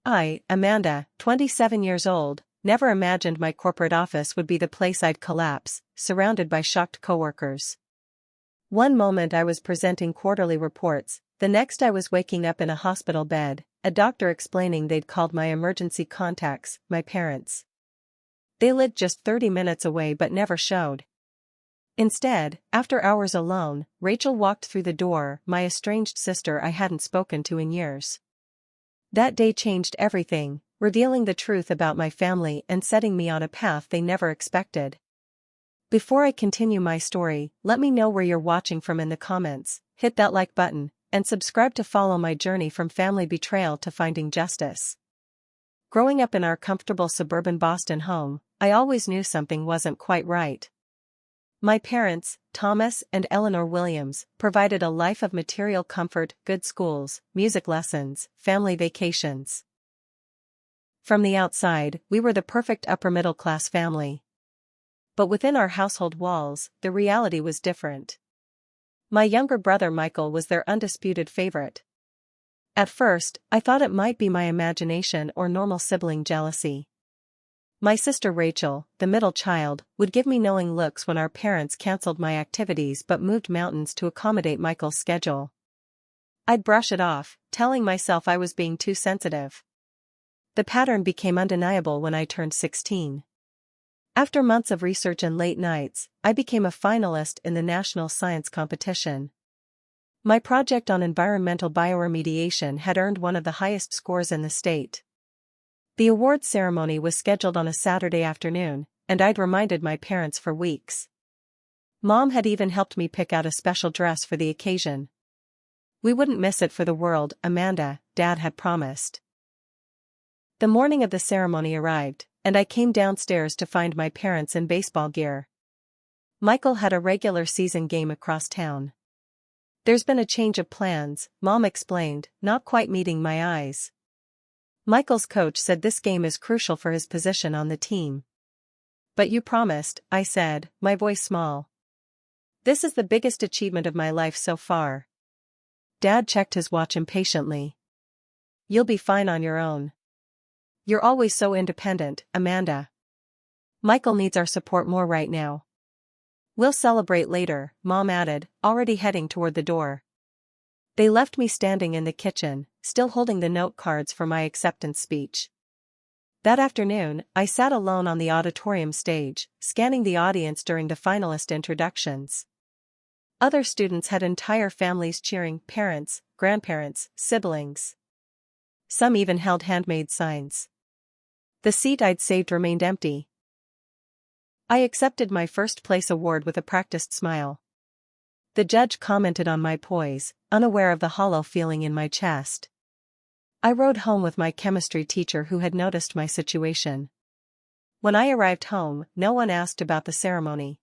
I, Amanda, 27 years old, never imagined my corporate office would be the place I'd collapse, surrounded by shocked coworkers. One moment I was presenting quarterly reports, the next I was waking up in a hospital bed, a doctor explaining they'd called my emergency contacts, my parents. They lived just 30 minutes away but never showed. Instead, after hours alone, Rachel walked through the door, my estranged sister I hadn't spoken to in years. That day changed everything, revealing the truth about my family and setting me on a path they never expected. Before I continue my story, let me know where you're watching from in the comments, hit that like button, and subscribe to follow my journey from family betrayal to finding justice. Growing up in our comfortable suburban Boston home, I always knew something wasn't quite right. My parents, Thomas and Eleanor Williams, provided a life of material comfort, good schools, music lessons, family vacations. From the outside, we were the perfect upper-middle-class family. But within our household walls, the reality was different. My younger brother Michael was their undisputed favorite. At first, I thought it might be my imagination or normal sibling jealousy. My sister Rachel, the middle child, would give me knowing looks when our parents canceled my activities but moved mountains to accommodate Michael's schedule. I'd brush it off, telling myself I was being too sensitive. The pattern became undeniable when I turned 16. After months of research and late nights, I became a finalist in the national science competition. My project on environmental bioremediation had earned one of the highest scores in the state. The awards ceremony was scheduled on a Saturday afternoon, and I'd reminded my parents for weeks. Mom had even helped me pick out a special dress for the occasion. We wouldn't miss it for the world, Amanda, Dad had promised. The morning of the ceremony arrived, and I came downstairs to find my parents in baseball gear. Michael had a regular season game across town. There's been a change of plans, Mom explained, not quite meeting my eyes. Michael's coach said this game is crucial for his position on the team. But you promised, I said, my voice small. This is the biggest achievement of my life so far. Dad checked his watch impatiently. You'll be fine on your own. You're always so independent, Amanda. Michael needs our support more right now. We'll celebrate later, Mom added, already heading toward the door. They left me standing in the kitchen, still holding the note cards for my acceptance speech. That afternoon, I sat alone on the auditorium stage, scanning the audience during the finalist introductions. Other students had entire families cheering, parents, grandparents, siblings. Some even held handmade signs. The seat I'd saved remained empty. I accepted my first place award with a practiced smile. The judge commented on my poise, unaware of the hollow feeling in my chest. I rode home with my chemistry teacher who had noticed my situation. When I arrived home, no one asked about the ceremony.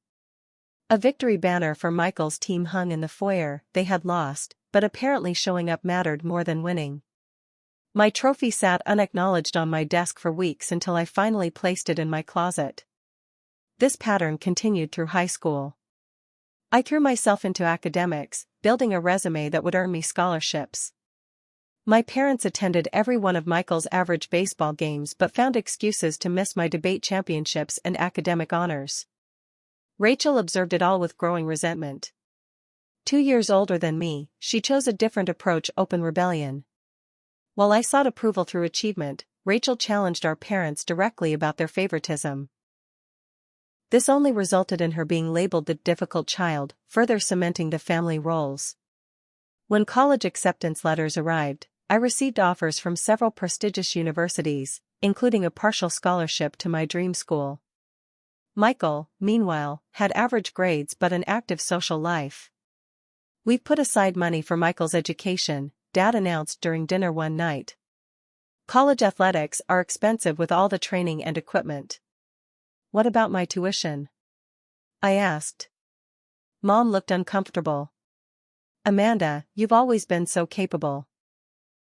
A victory banner for Michael's team hung in the foyer. They had lost, but apparently showing up mattered more than winning. My trophy sat unacknowledged on my desk for weeks until I finally placed it in my closet. This pattern continued through high school. I threw myself into academics, building a resume that would earn me scholarships. My parents attended every one of Michael's average baseball games but found excuses to miss my debate championships and academic honors. Rachel observed it all with growing resentment. 2 years older than me, she chose a different approach: open rebellion. While I sought approval through achievement, Rachel challenged our parents directly about their favoritism. This only resulted in her being labeled the difficult child, further cementing the family roles. When college acceptance letters arrived, I received offers from several prestigious universities, including a partial scholarship to my dream school. Michael, meanwhile, had average grades but an active social life. "We've put aside money for Michael's education," Dad announced during dinner one night. "College athletics are expensive with all the training and equipment." "What about my tuition?" I asked. Mom looked uncomfortable. "Amanda, you've always been so capable.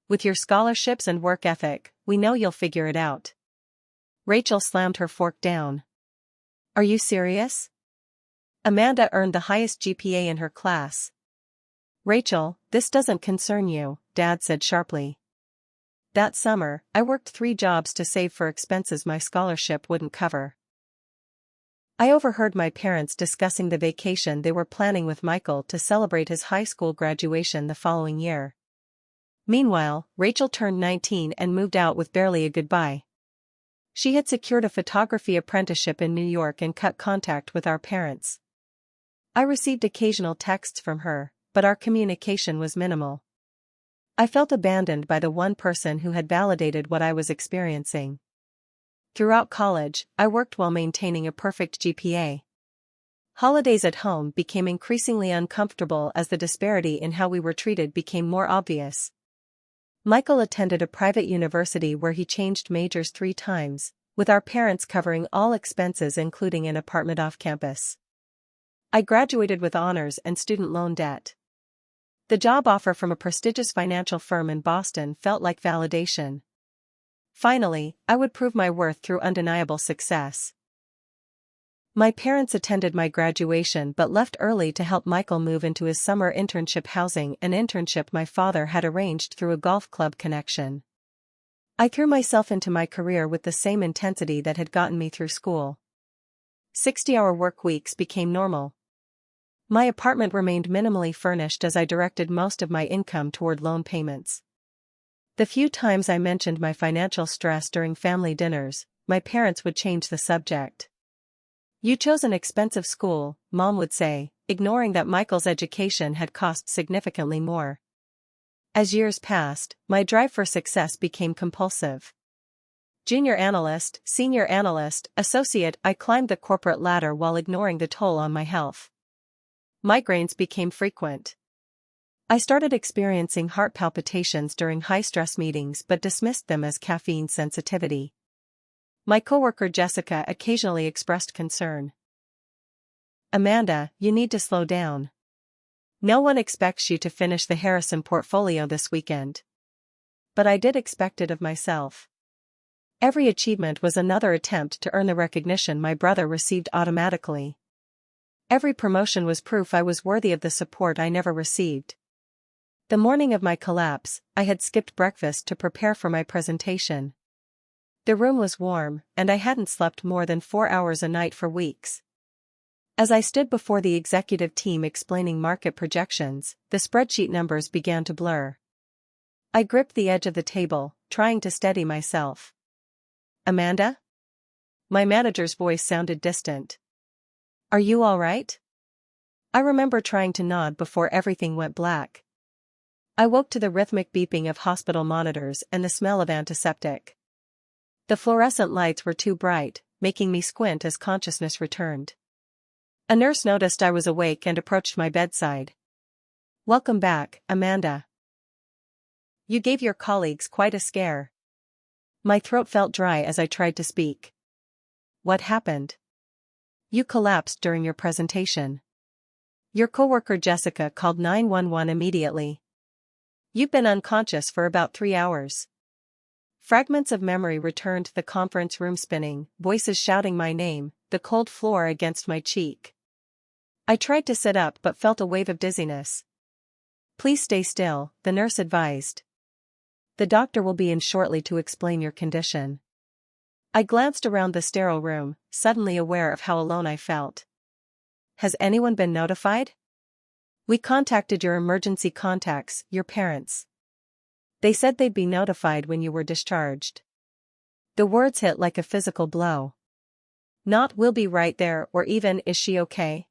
With your scholarships and work ethic, we know you'll figure it out." Rachel slammed her fork down. "Are you serious? Amanda earned the highest GPA in her class." "Rachel, this doesn't concern you," Dad said sharply. That summer, I worked 3 jobs to save for expenses my scholarship wouldn't cover. I overheard my parents discussing the vacation they were planning with Michael to celebrate his high school graduation the following year. Meanwhile, Rachel turned 19 and moved out with barely a goodbye. She had secured a photography apprenticeship in New York and cut contact with our parents. I received occasional texts from her, but our communication was minimal. I felt abandoned by the one person who had validated what I was experiencing. Throughout college, I worked while maintaining a perfect GPA. Holidays at home became increasingly uncomfortable as the disparity in how we were treated became more obvious. Michael attended a private university where he changed majors 3 times, with our parents covering all expenses including an apartment off campus. I graduated with honors and student loan debt. The job offer from a prestigious financial firm in Boston felt like validation. Finally, I would prove my worth through undeniable success. My parents attended my graduation but left early to help Michael move into his summer internship housing, an internship my father had arranged through a golf club connection. I threw myself into my career with the same intensity that had gotten me through school. 60-hour work weeks became normal. My apartment remained minimally furnished as I directed most of my income toward loan payments. The few times I mentioned my financial stress during family dinners, my parents would change the subject. "You chose an expensive school," Mom would say, ignoring that Michael's education had cost significantly more. As years passed, my drive for success became compulsive. Junior analyst, senior analyst, associate, I climbed the corporate ladder while ignoring the toll on my health. Migraines became frequent. I started experiencing heart palpitations during high-stress meetings but dismissed them as caffeine sensitivity. My coworker Jessica occasionally expressed concern. "Amanda, you need to slow down. No one expects you to finish the Harrison portfolio this weekend." But I did expect it of myself. Every achievement was another attempt to earn the recognition my brother received automatically. Every promotion was proof I was worthy of the support I never received. The morning of my collapse, I had skipped breakfast to prepare for my presentation. The room was warm, and I hadn't slept more than 4 hours a night for weeks. As I stood before the executive team explaining market projections, the spreadsheet numbers began to blur. I gripped the edge of the table, trying to steady myself. "Amanda?" My manager's voice sounded distant. "Are you all right?" I remember trying to nod before everything went black. I woke to the rhythmic beeping of hospital monitors and the smell of antiseptic. The fluorescent lights were too bright, making me squint as consciousness returned. A nurse noticed I was awake and approached my bedside. "Welcome back, Amanda. You gave your colleagues quite a scare." My throat felt dry as I tried to speak. "What happened?" "You collapsed during your presentation. Your coworker Jessica called 911 immediately. You've been unconscious for about 3 hours." Fragments of memory returned to the conference room spinning, voices shouting my name, the cold floor against my cheek. I tried to sit up but felt a wave of dizziness. "Please stay still," the nurse advised. "The doctor will be in shortly to explain your condition." I glanced around the sterile room, suddenly aware of how alone I felt. "Has anyone been notified?" "We contacted your emergency contacts, your parents. They said they'd be notified when you were discharged." The words hit like a physical blow. Not "we'll be right there" or even "is she okay?"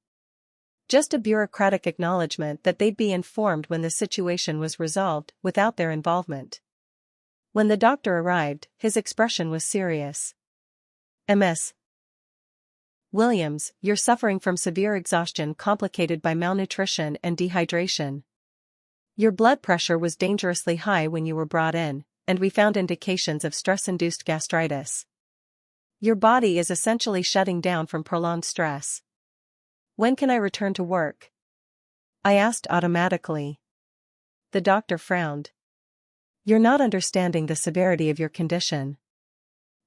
Just a bureaucratic acknowledgement that they'd be informed when the situation was resolved, without their involvement. When the doctor arrived, his expression was serious. "Ms. Williams, you're suffering from severe exhaustion complicated by malnutrition and dehydration. Your blood pressure was dangerously high when you were brought in, and we found indications of stress-induced gastritis. Your body is essentially shutting down from prolonged stress. When can I return to work?" I asked automatically. The doctor frowned. "You're not understanding the severity of your condition.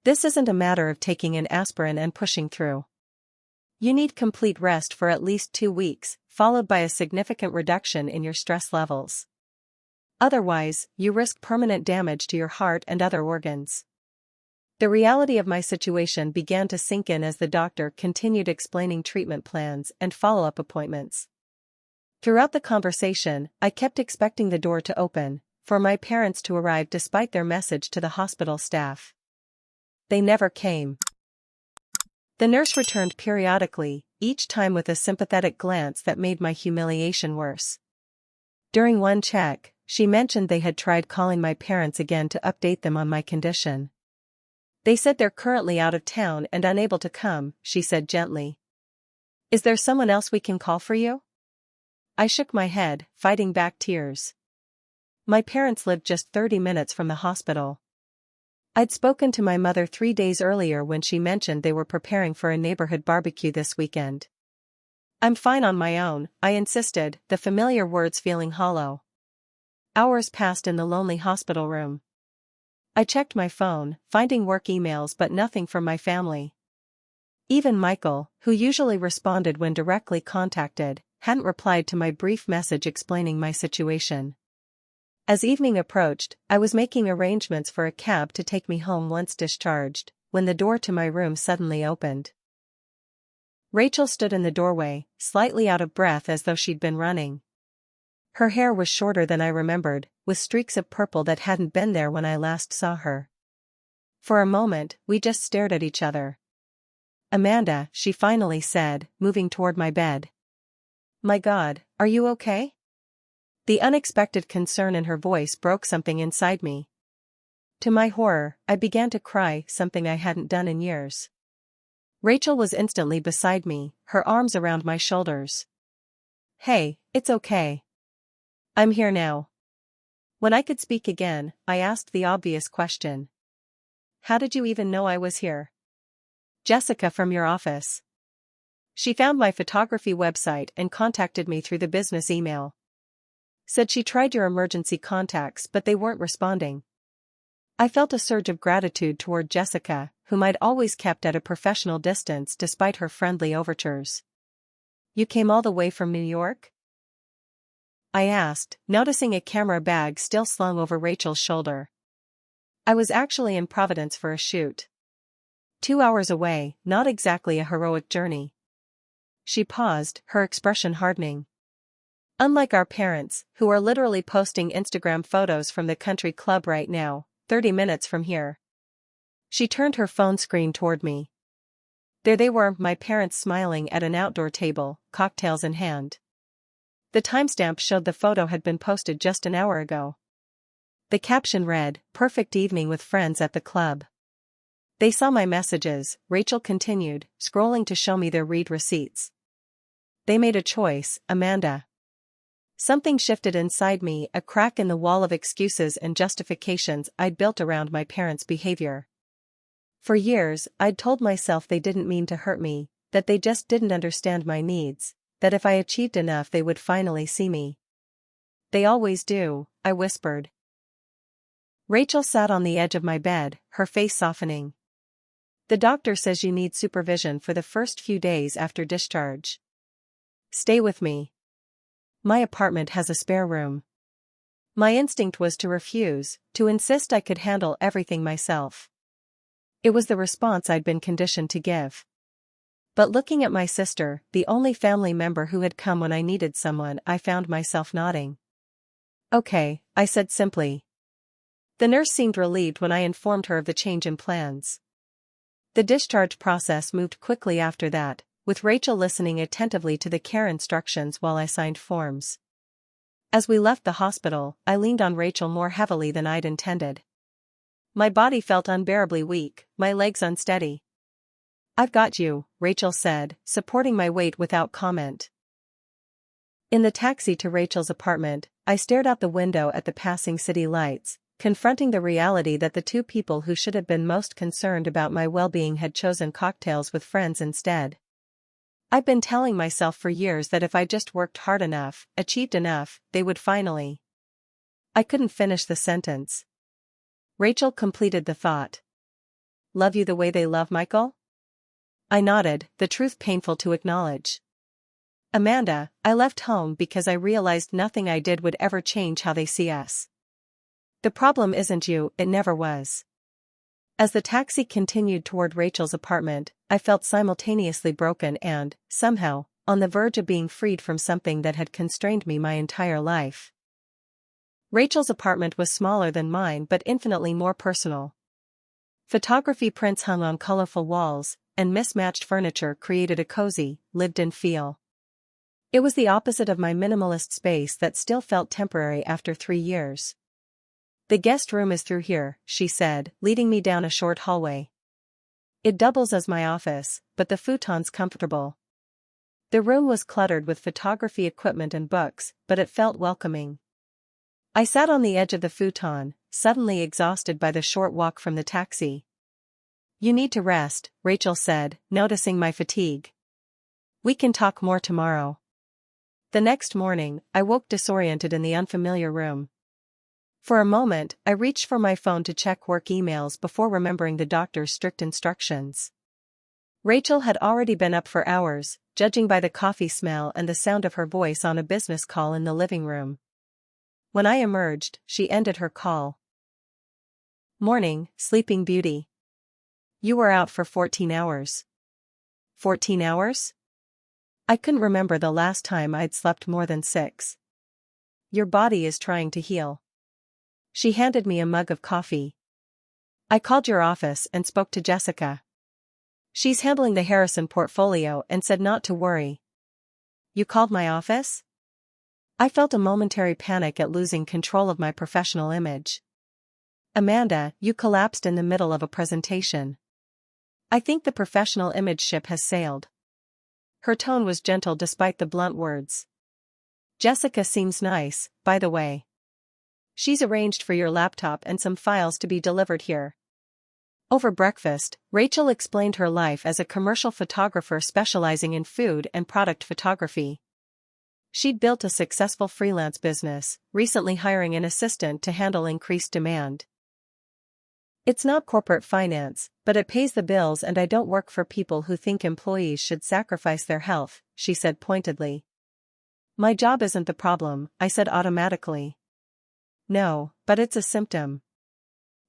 This isn't a matter of taking an aspirin and pushing through. You need complete rest for at least 2 weeks, followed by a significant reduction in your stress levels. Otherwise, you risk permanent damage to your heart and other organs. The reality of my situation began to sink in as the doctor continued explaining treatment plans and follow-up appointments. Throughout the conversation, I kept expecting the door to open, for my parents to arrive despite their message to the hospital staff. They never came. The nurse returned periodically, each time with a sympathetic glance that made my humiliation worse. During one check, she mentioned they had tried calling my parents again to update them on my condition. They said they're currently out of town and unable to come, she said gently. Is there someone else we can call for you? I shook my head, fighting back tears. My parents lived just 30 minutes from the hospital. I'd spoken to my mother 3 days earlier when she mentioned they were preparing for a neighborhood barbecue this weekend. I'm fine on my own, I insisted, the familiar words feeling hollow. Hours passed in the lonely hospital room. I checked my phone, finding work emails but nothing from my family. Even Michael, who usually responded when directly contacted, hadn't replied to my brief message explaining my situation. As evening approached, I was making arrangements for a cab to take me home once discharged, when the door to my room suddenly opened. Rachel stood in the doorway, slightly out of breath as though she'd been running. Her hair was shorter than I remembered, with streaks of purple that hadn't been there when I last saw her. For a moment, we just stared at each other. Amanda, she finally said, moving toward my bed. My God, are you okay? The unexpected concern in her voice broke something inside me. To my horror, I began to cry, something I hadn't done in years. Rachel was instantly beside me, her arms around my shoulders. Hey, it's okay. I'm here now. When I could speak again, I asked the obvious question. How did you even know I was here? Jessica from your office. She found my photography website and contacted me through the business email. Said she tried your emergency contacts but they weren't responding. I felt a surge of gratitude toward Jessica, whom I'd always kept at a professional distance despite her friendly overtures. You came all the way from New York? I asked, noticing a camera bag still slung over Rachel's shoulder. I was actually in Providence for a shoot. 2 hours away, not exactly a heroic journey. She paused, her expression hardening. Unlike our parents, who are literally posting Instagram photos from the country club right now, 30 minutes from here. She turned her phone screen toward me. There they were, my parents smiling at an outdoor table, cocktails in hand. The timestamp showed the photo had been posted just an hour ago. The caption read, "Perfect evening with friends at the club." They saw my messages, Rachel continued, scrolling to show me their read receipts. They made a choice, Amanda. Something shifted inside me, a crack in the wall of excuses and justifications I'd built around my parents' behavior. For years, I'd told myself they didn't mean to hurt me, that they just didn't understand my needs, that if I achieved enough they would finally see me. They always do, I whispered. Rachel sat on the edge of my bed, her face softening. The doctor says you need supervision for the first few days after discharge. Stay with me. My apartment has a spare room. My instinct was to refuse, to insist I could handle everything myself. It was the response I'd been conditioned to give. But looking at my sister, the only family member who had come when I needed someone, I found myself nodding. Okay, I said simply. The nurse seemed relieved when I informed her of the change in plans. The discharge process moved quickly after that, with Rachel listening attentively to the care instructions while I signed forms. As we left the hospital, I leaned on Rachel more heavily than I'd intended. My body felt unbearably weak, my legs unsteady. I've got you, Rachel said, supporting my weight without comment. In the taxi to Rachel's apartment, I stared out the window at the passing city lights, confronting the reality that the two people who should have been most concerned about my well-being had chosen cocktails with friends instead. I've been telling myself for years that if I just worked hard enough, achieved enough, they would finally. I couldn't finish the sentence. Rachel completed the thought. Love you the way they love Michael? I nodded, the truth painful to acknowledge. Amanda, I left home because I realized nothing I did would ever change how they see us. The problem isn't you, it never was. As the taxi continued toward Rachel's apartment, I felt simultaneously broken and, somehow, on the verge of being freed from something that had constrained me my entire life. Rachel's apartment was smaller than mine but infinitely more personal. Photography prints hung on colorful walls, and mismatched furniture created a cozy, lived-in feel. It was the opposite of my minimalist space that still felt temporary after 3 years. The guest room is through here, she said, leading me down a short hallway. It doubles as my office, but the futon's comfortable. The room was cluttered with photography equipment and books, but it felt welcoming. I sat on the edge of the futon, suddenly exhausted by the short walk from the taxi. You need to rest, Rachel said, noticing my fatigue. We can talk more tomorrow. The next morning, I woke disoriented in the unfamiliar room. For a moment, I reached for my phone to check work emails before remembering the doctor's strict instructions. Rachel had already been up for hours, judging by the coffee smell and the sound of her voice on a business call in the living room. When I emerged, she ended her call. Morning, Sleeping Beauty. You were out for 14 hours. 14 hours? I couldn't remember the last time I'd slept more than 6. Your body is trying to heal. She handed me a mug of coffee. I called your office and spoke to Jessica. She's handling the Harrison portfolio and said not to worry. You called my office? I felt a momentary panic at losing control of my professional image. Amanda, you collapsed in the middle of a presentation. I think the professional image ship has sailed. Her tone was gentle despite the blunt words. Jessica seems nice, by the way. She's arranged for your laptop and some files to be delivered here. Over breakfast, Rachel explained her life as a commercial photographer specializing in food and product photography. She'd built a successful freelance business, recently hiring an assistant to handle increased demand. It's not corporate finance, but it pays the bills, and I don't work for people who think employees should sacrifice their health, she said pointedly. My job isn't the problem, I said automatically. No, but it's a symptom.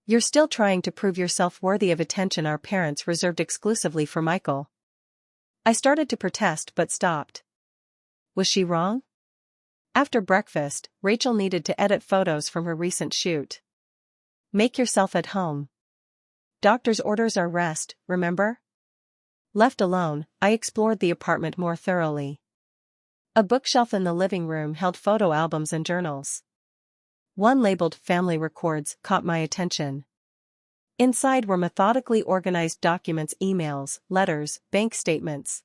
You're still trying to prove yourself worthy of attention our parents reserved exclusively for Michael. I started to protest but stopped. Was she wrong? After breakfast, Rachel needed to edit photos from her recent shoot. Make yourself at home. Doctor's orders are rest, remember? Left alone, I explored the apartment more thoroughly. A bookshelf in the living room held photo albums and journals. One labeled Family Records caught my attention. Inside were methodically organized documents, emails, letters, bank statements.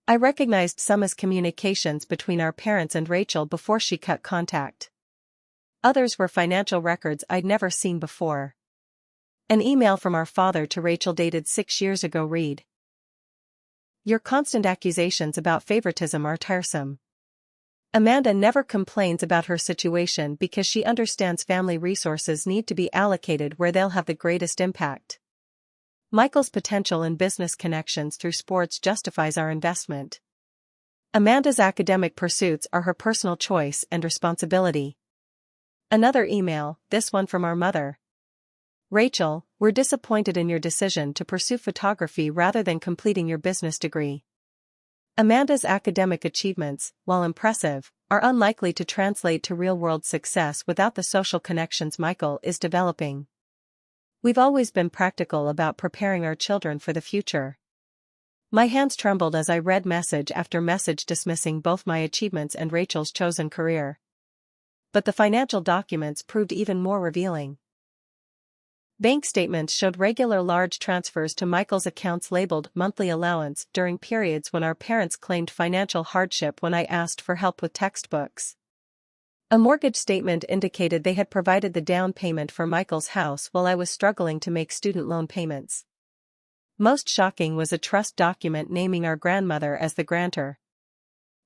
I recognized some as communications between our parents and Rachel before she cut contact. Others were financial records I'd never seen before. An email from our father to Rachel dated 6 years ago read: Your constant accusations about favoritism are tiresome. Amanda never complains about her situation because she understands family resources need to be allocated where they'll have the greatest impact. Michael's potential and business connections through sports justifies our investment. Amanda's academic pursuits are her personal choice and responsibility. Another email, this one from our mother. Rachel, we're disappointed in your decision to pursue photography rather than completing your business degree. Amanda's academic achievements, while impressive, are unlikely to translate to real-world success without the social connections Michael is developing. We've always been practical about preparing our children for the future. My hands trembled as I read message after message dismissing both my achievements and Rachel's chosen career. But the financial documents proved even more revealing. Bank statements showed regular large transfers to Michael's accounts labeled monthly allowance during periods when our parents claimed financial hardship when I asked for help with textbooks. A mortgage statement indicated they had provided the down payment for Michael's house while I was struggling to make student loan payments. Most shocking was a trust document naming our grandmother as the grantor.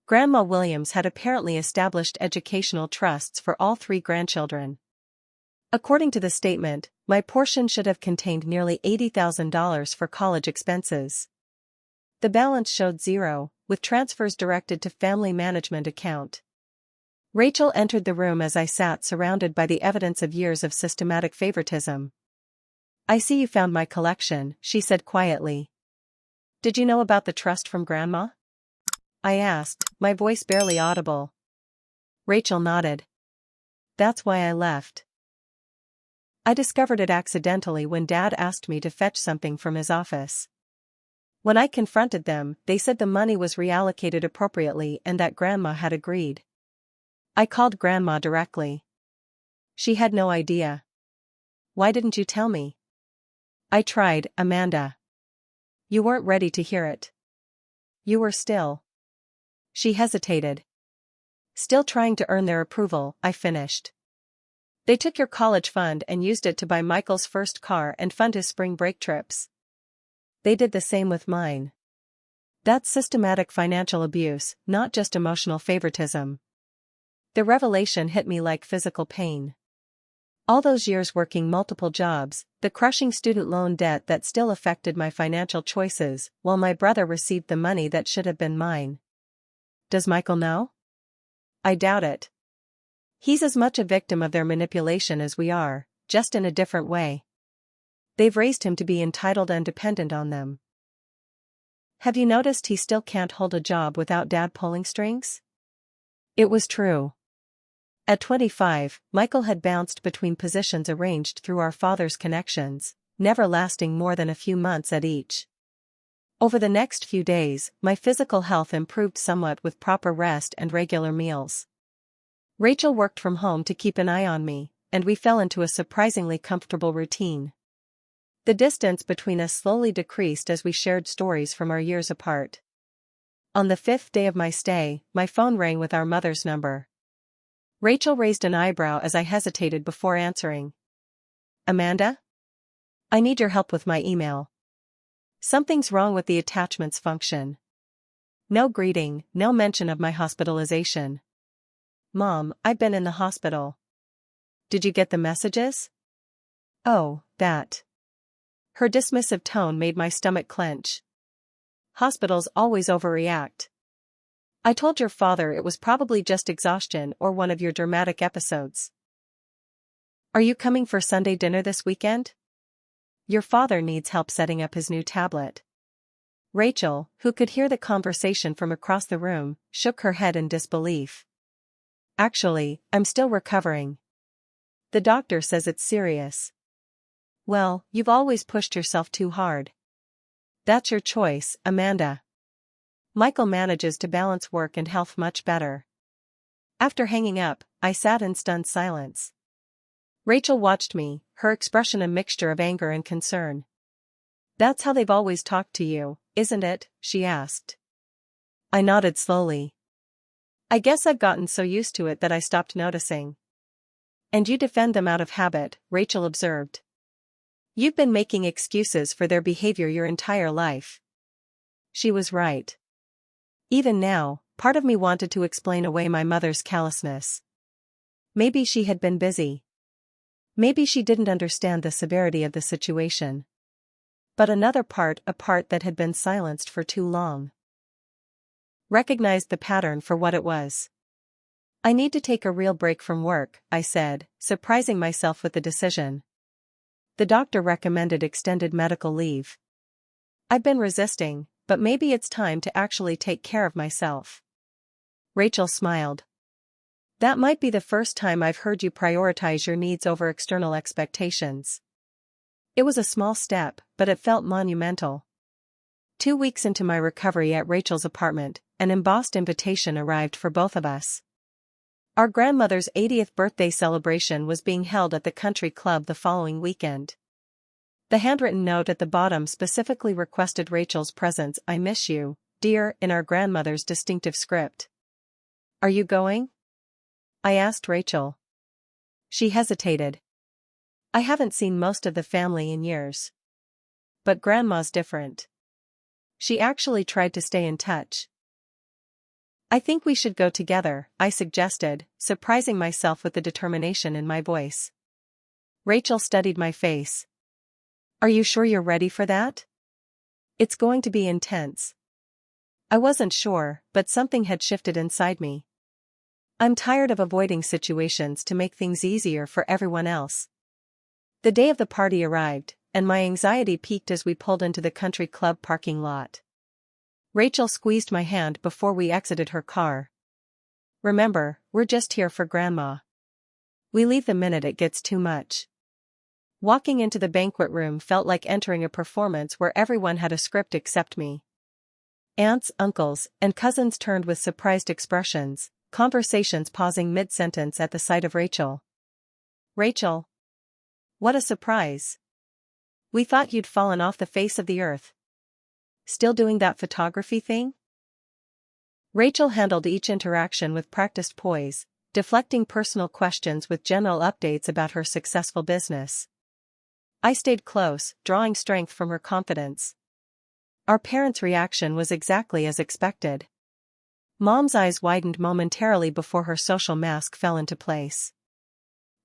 Grandma Williams had apparently established educational trusts for all 3 grandchildren. According to the statement, my portion should have contained nearly $80,000 for college expenses. The balance showed 0, with transfers directed to family management account. Rachel entered the room as I sat surrounded by the evidence of years of systematic favoritism. "I see you found my collection," she said quietly. "Did you know about the trust from Grandma?" I asked, my voice barely audible. Rachel nodded. "That's why I left. I discovered it accidentally when Dad asked me to fetch something from his office. When I confronted them, they said the money was reallocated appropriately and that Grandma had agreed. I called Grandma directly. She had no idea. Why didn't you tell me?" I tried, Amanda. You weren't ready to hear it. You were still. She hesitated. Still trying to earn their approval, I finished. They took your college fund and used it to buy Michael's first car and fund his spring break trips. They did the same with mine. That's systematic financial abuse, not just emotional favoritism. The revelation hit me like physical pain. All those years working multiple jobs, the crushing student loan debt that still affected my financial choices, while my brother received the money that should have been mine. Does Michael know? I doubt it. He's as much a victim of their manipulation as we are, just in a different way. They've raised him to be entitled and dependent on them. Have you noticed he still can't hold a job without Dad pulling strings? It was true. At 25, Michael had bounced between positions arranged through our father's connections, never lasting more than a few months at each. Over the next few days, my physical health improved somewhat with proper rest and regular meals. Rachel worked from home to keep an eye on me, and we fell into a surprisingly comfortable routine. The distance between us slowly decreased as we shared stories from our years apart. On the 5th day of my stay, my phone rang with our mother's number. Rachel raised an eyebrow as I hesitated before answering. "Amanda? I need your help with my email. Something's wrong with the attachments function. No greeting, no mention of my hospitalization. Mom, I've been in the hospital. Did you get the messages?" "Oh, that." Her dismissive tone made my stomach clench. Hospitals always overreact. "I told your father it was probably just exhaustion or one of your dramatic episodes. Are you coming for Sunday dinner this weekend? Your father needs help setting up his new tablet." Rachel, who could hear the conversation from across the room, shook her head in disbelief. "Actually, I'm still recovering. The doctor says it's serious." "Well, you've always pushed yourself too hard. That's your choice, Amanda. Michael manages to balance work and health much better." After hanging up, I sat in stunned silence. Rachel watched me, her expression a mixture of anger and concern. "That's how they've always talked to you, isn't it?" she asked. I nodded slowly. "I guess I've gotten so used to it that I stopped noticing." "And you defend them out of habit," Rachel observed. "You've been making excuses for their behavior your entire life." She was right. Even now, part of me wanted to explain away my mother's callousness. Maybe she had been busy. Maybe she didn't understand the severity of the situation. But another part, a part that had been silenced for too long, recognized the pattern for what it was. "I need to take a real break from work," I said, surprising myself with the decision. "The doctor recommended extended medical leave. I've been resisting, but maybe it's time to actually take care of myself." Rachel smiled. "That might be the first time I've heard you prioritize your needs over external expectations." It was a small step, but it felt monumental. 2 weeks into my recovery at Rachel's apartment, an embossed invitation arrived for both of us. Our grandmother's 80th birthday celebration was being held at the country club the following weekend. The handwritten note at the bottom specifically requested Rachel's presence. "I miss you, dear," in our grandmother's distinctive script. "Are you going?" I asked Rachel. She hesitated. "I haven't seen most of the family in years. But Grandma's different. She actually tried to stay in touch." "I think we should go together," I suggested, surprising myself with the determination in my voice. Rachel studied my face. "Are you sure you're ready for that? It's going to be intense." I wasn't sure, but something had shifted inside me. I'm tired of avoiding situations to make things easier for everyone else. The day of the party arrived, and my anxiety peaked as we pulled into the country club parking lot. Rachel squeezed my hand before we exited her car. Remember, we're just here for Grandma. We leave the minute it gets too much. Walking into the banquet room felt like entering a performance where everyone had a script except me. Aunts, uncles, and cousins turned with surprised expressions, conversations pausing mid-sentence at the sight of Rachel. Rachel. What a surprise. We thought you'd fallen off the face of the earth. Still doing that photography thing? Rachel handled each interaction with practiced poise, deflecting personal questions with general updates about her successful business. I stayed close, drawing strength from her confidence. Our parents' reaction was exactly as expected. Mom's eyes widened momentarily before her social mask fell into place.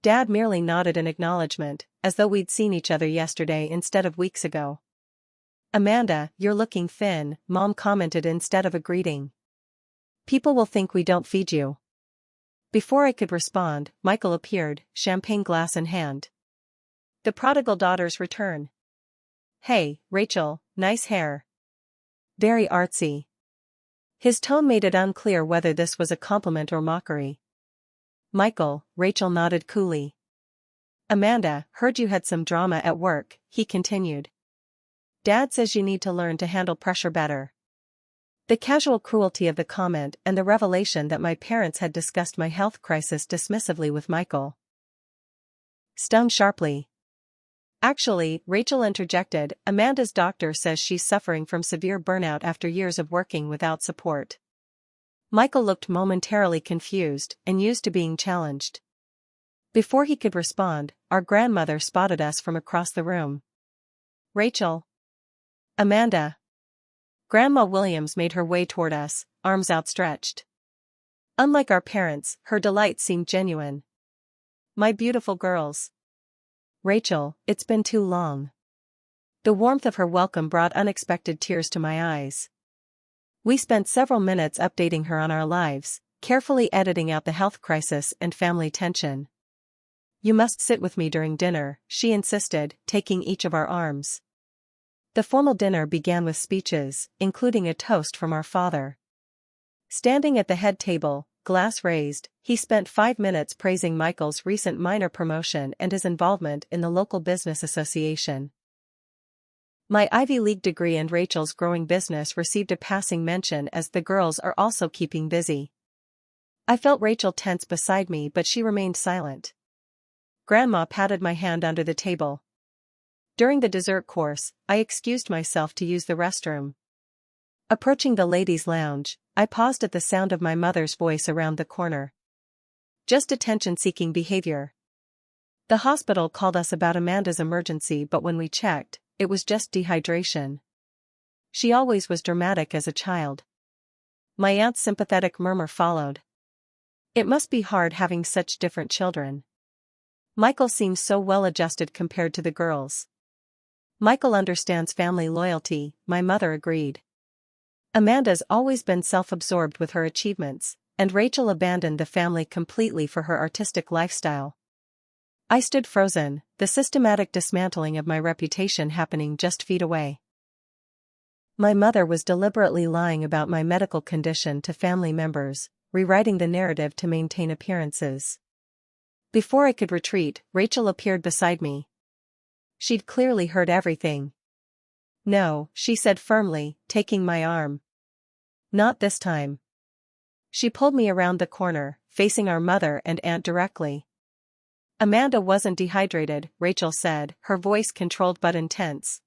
Dad merely nodded in acknowledgement, as though we'd seen each other yesterday instead of weeks ago. Amanda, you're looking thin, Mom commented instead of a greeting. People will think we don't feed you. Before I could respond, Michael appeared, champagne glass in hand. The prodigal daughter's return. Hey, Rachel, nice hair. Very artsy. His tone made it unclear whether this was a compliment or mockery. Michael, Rachel nodded coolly. Amanda, heard you had some drama at work, he continued. Dad says you need to learn to handle pressure better. The casual cruelty of the comment and the revelation that my parents had discussed my health crisis dismissively with Michael stung sharply. Actually, Rachel interjected, Amanda's doctor says she's suffering from severe burnout after years of working without support. Michael looked momentarily confused and used to being challenged. Before he could respond, our grandmother spotted us from across the room. Rachel. Amanda. Grandma Williams made her way toward us, arms outstretched. Unlike our parents, her delight seemed genuine. My beautiful girls. Rachel, it's been too long. The warmth of her welcome brought unexpected tears to my eyes. We spent several minutes updating her on our lives, carefully editing out the health crisis and family tension. You must sit with me during dinner, she insisted, taking each of our arms. The formal dinner began with speeches, including a toast from our father. Standing at the head table, glass raised, he spent 5 minutes praising Michael's recent minor promotion and his involvement in the local business association. My Ivy League degree and Rachel's growing business received a passing mention as the girls are also keeping busy. I felt Rachel tense beside me, but she remained silent. Grandma patted my hand under the table. During the dessert course, I excused myself to use the restroom. Approaching the ladies' lounge, I paused at the sound of my mother's voice around the corner. Just attention-seeking behavior. The hospital called us about Amanda's emergency, but when we checked, it was just dehydration. She always was dramatic as a child. My aunt's sympathetic murmur followed. It must be hard having such different children. Michael seems so well-adjusted compared to the girls. Michael understands family loyalty, my mother agreed. Amanda's always been self-absorbed with her achievements, and Rachel abandoned the family completely for her artistic lifestyle. I stood frozen, the systematic dismantling of my reputation happening just feet away. My mother was deliberately lying about my medical condition to family members, rewriting the narrative to maintain appearances. Before I could retreat, Rachel appeared beside me. She'd clearly heard everything. No, she said firmly, taking my arm. Not this time. She pulled me around the corner, facing our mother and aunt directly. Amanda wasn't dehydrated, Rachel said, her voice controlled but intense.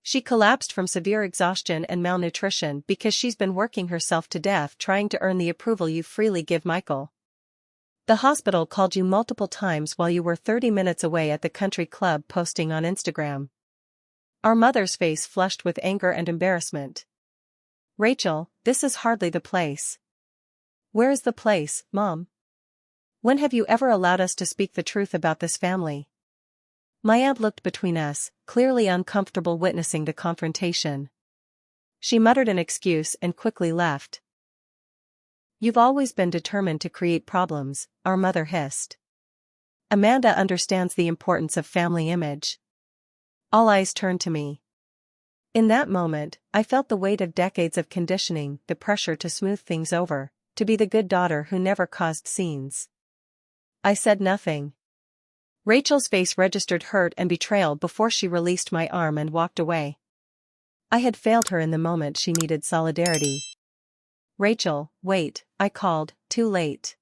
She collapsed from severe exhaustion and malnutrition because she's been working herself to death trying to earn the approval you freely give Michael. The hospital called you multiple times while you were 30 minutes away at the country club posting on Instagram. Our mother's face flushed with anger and embarrassment. Rachel, this is hardly the place. Where is the place, Mom? When have you ever allowed us to speak the truth about this family? My aunt looked between us, clearly uncomfortable witnessing the confrontation. She muttered an excuse and quickly left. You've always been determined to create problems, our mother hissed. Amanda understands the importance of family image. All eyes turned to me. In that moment, I felt the weight of decades of conditioning, the pressure to smooth things over, to be the good daughter who never caused scenes. I said nothing. Rachel's face registered hurt and betrayal before she released my arm and walked away. I had failed her in the moment she needed solidarity. Rachel, wait, I called, too late.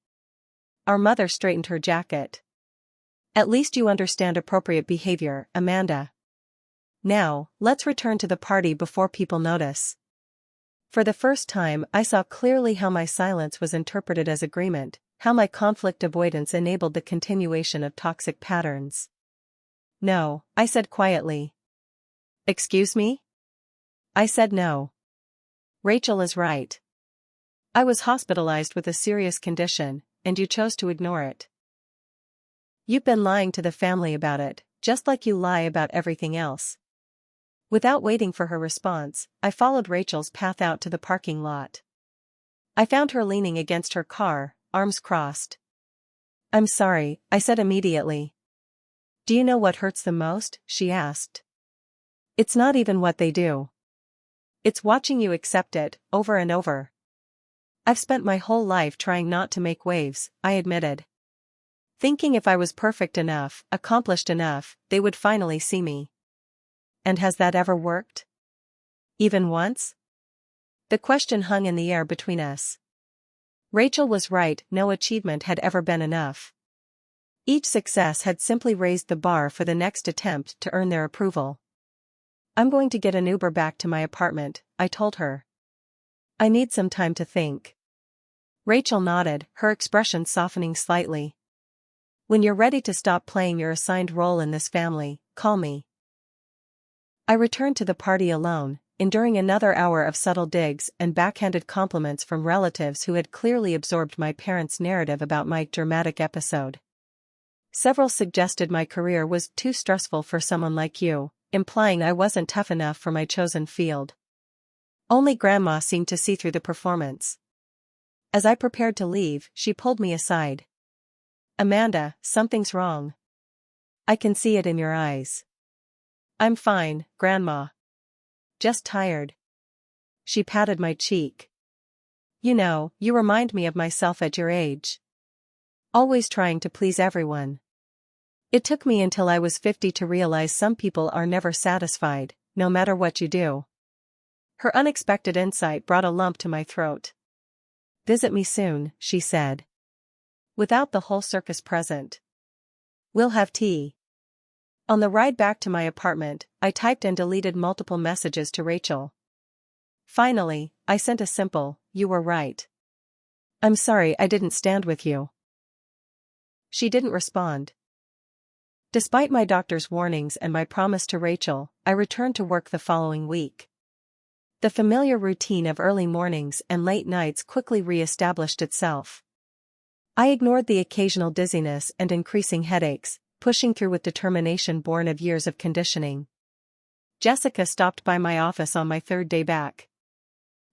Our mother straightened her jacket. At least you understand appropriate behavior, Amanda. Now, let's return to the party before people notice. For the first time, I saw clearly how my silence was interpreted as agreement, how my conflict avoidance enabled the continuation of toxic patterns. No, I said quietly. Excuse me? I said no. Rachel is right. I was hospitalized with a serious condition, and you chose to ignore it. You've been lying to the family about it, just like you lie about everything else. Without waiting for her response, I followed Rachel's path out to the parking lot. I found her leaning against her car, arms crossed. I'm sorry, I said immediately. Do you know what hurts the most? She asked. It's not even what they do. It's watching you accept it, over and over. I've spent my whole life trying not to make waves, I admitted. Thinking if I was perfect enough, accomplished enough, they would finally see me. And has that ever worked? Even once? The question hung in the air between us. Rachel was right, no achievement had ever been enough. Each success had simply raised the bar for the next attempt to earn their approval. I'm going to get an Uber back to my apartment, I told her. I need some time to think. Rachel nodded, her expression softening slightly. When you're ready to stop playing your assigned role in this family, call me. I returned to the party alone, enduring another hour of subtle digs and backhanded compliments from relatives who had clearly absorbed my parents' narrative about my dramatic episode. Several suggested my career was too stressful for someone like you, implying I wasn't tough enough for my chosen field. Only Grandma seemed to see through the performance. As I prepared to leave, she pulled me aside. Amanda, something's wrong. I can see it in your eyes. I'm fine, Grandma. Just tired. She patted my cheek. You know, you remind me of myself at your age. Always trying to please everyone. It took me until I was 50 to realize some people are never satisfied, no matter what you do. Her unexpected insight brought a lump to my throat. Visit me soon, she said. Without the whole circus present. We'll have tea. On the ride back to my apartment, I typed and deleted multiple messages to Rachel. Finally, I sent a simple, "You were right. I'm sorry I didn't stand with you." She didn't respond. Despite my doctor's warnings and my promise to Rachel, I returned to work the following week. The familiar routine of early mornings and late nights quickly re-established itself. I ignored the occasional dizziness and increasing headaches, pushing through with determination born of years of conditioning. Jessica stopped by my office on my third day back.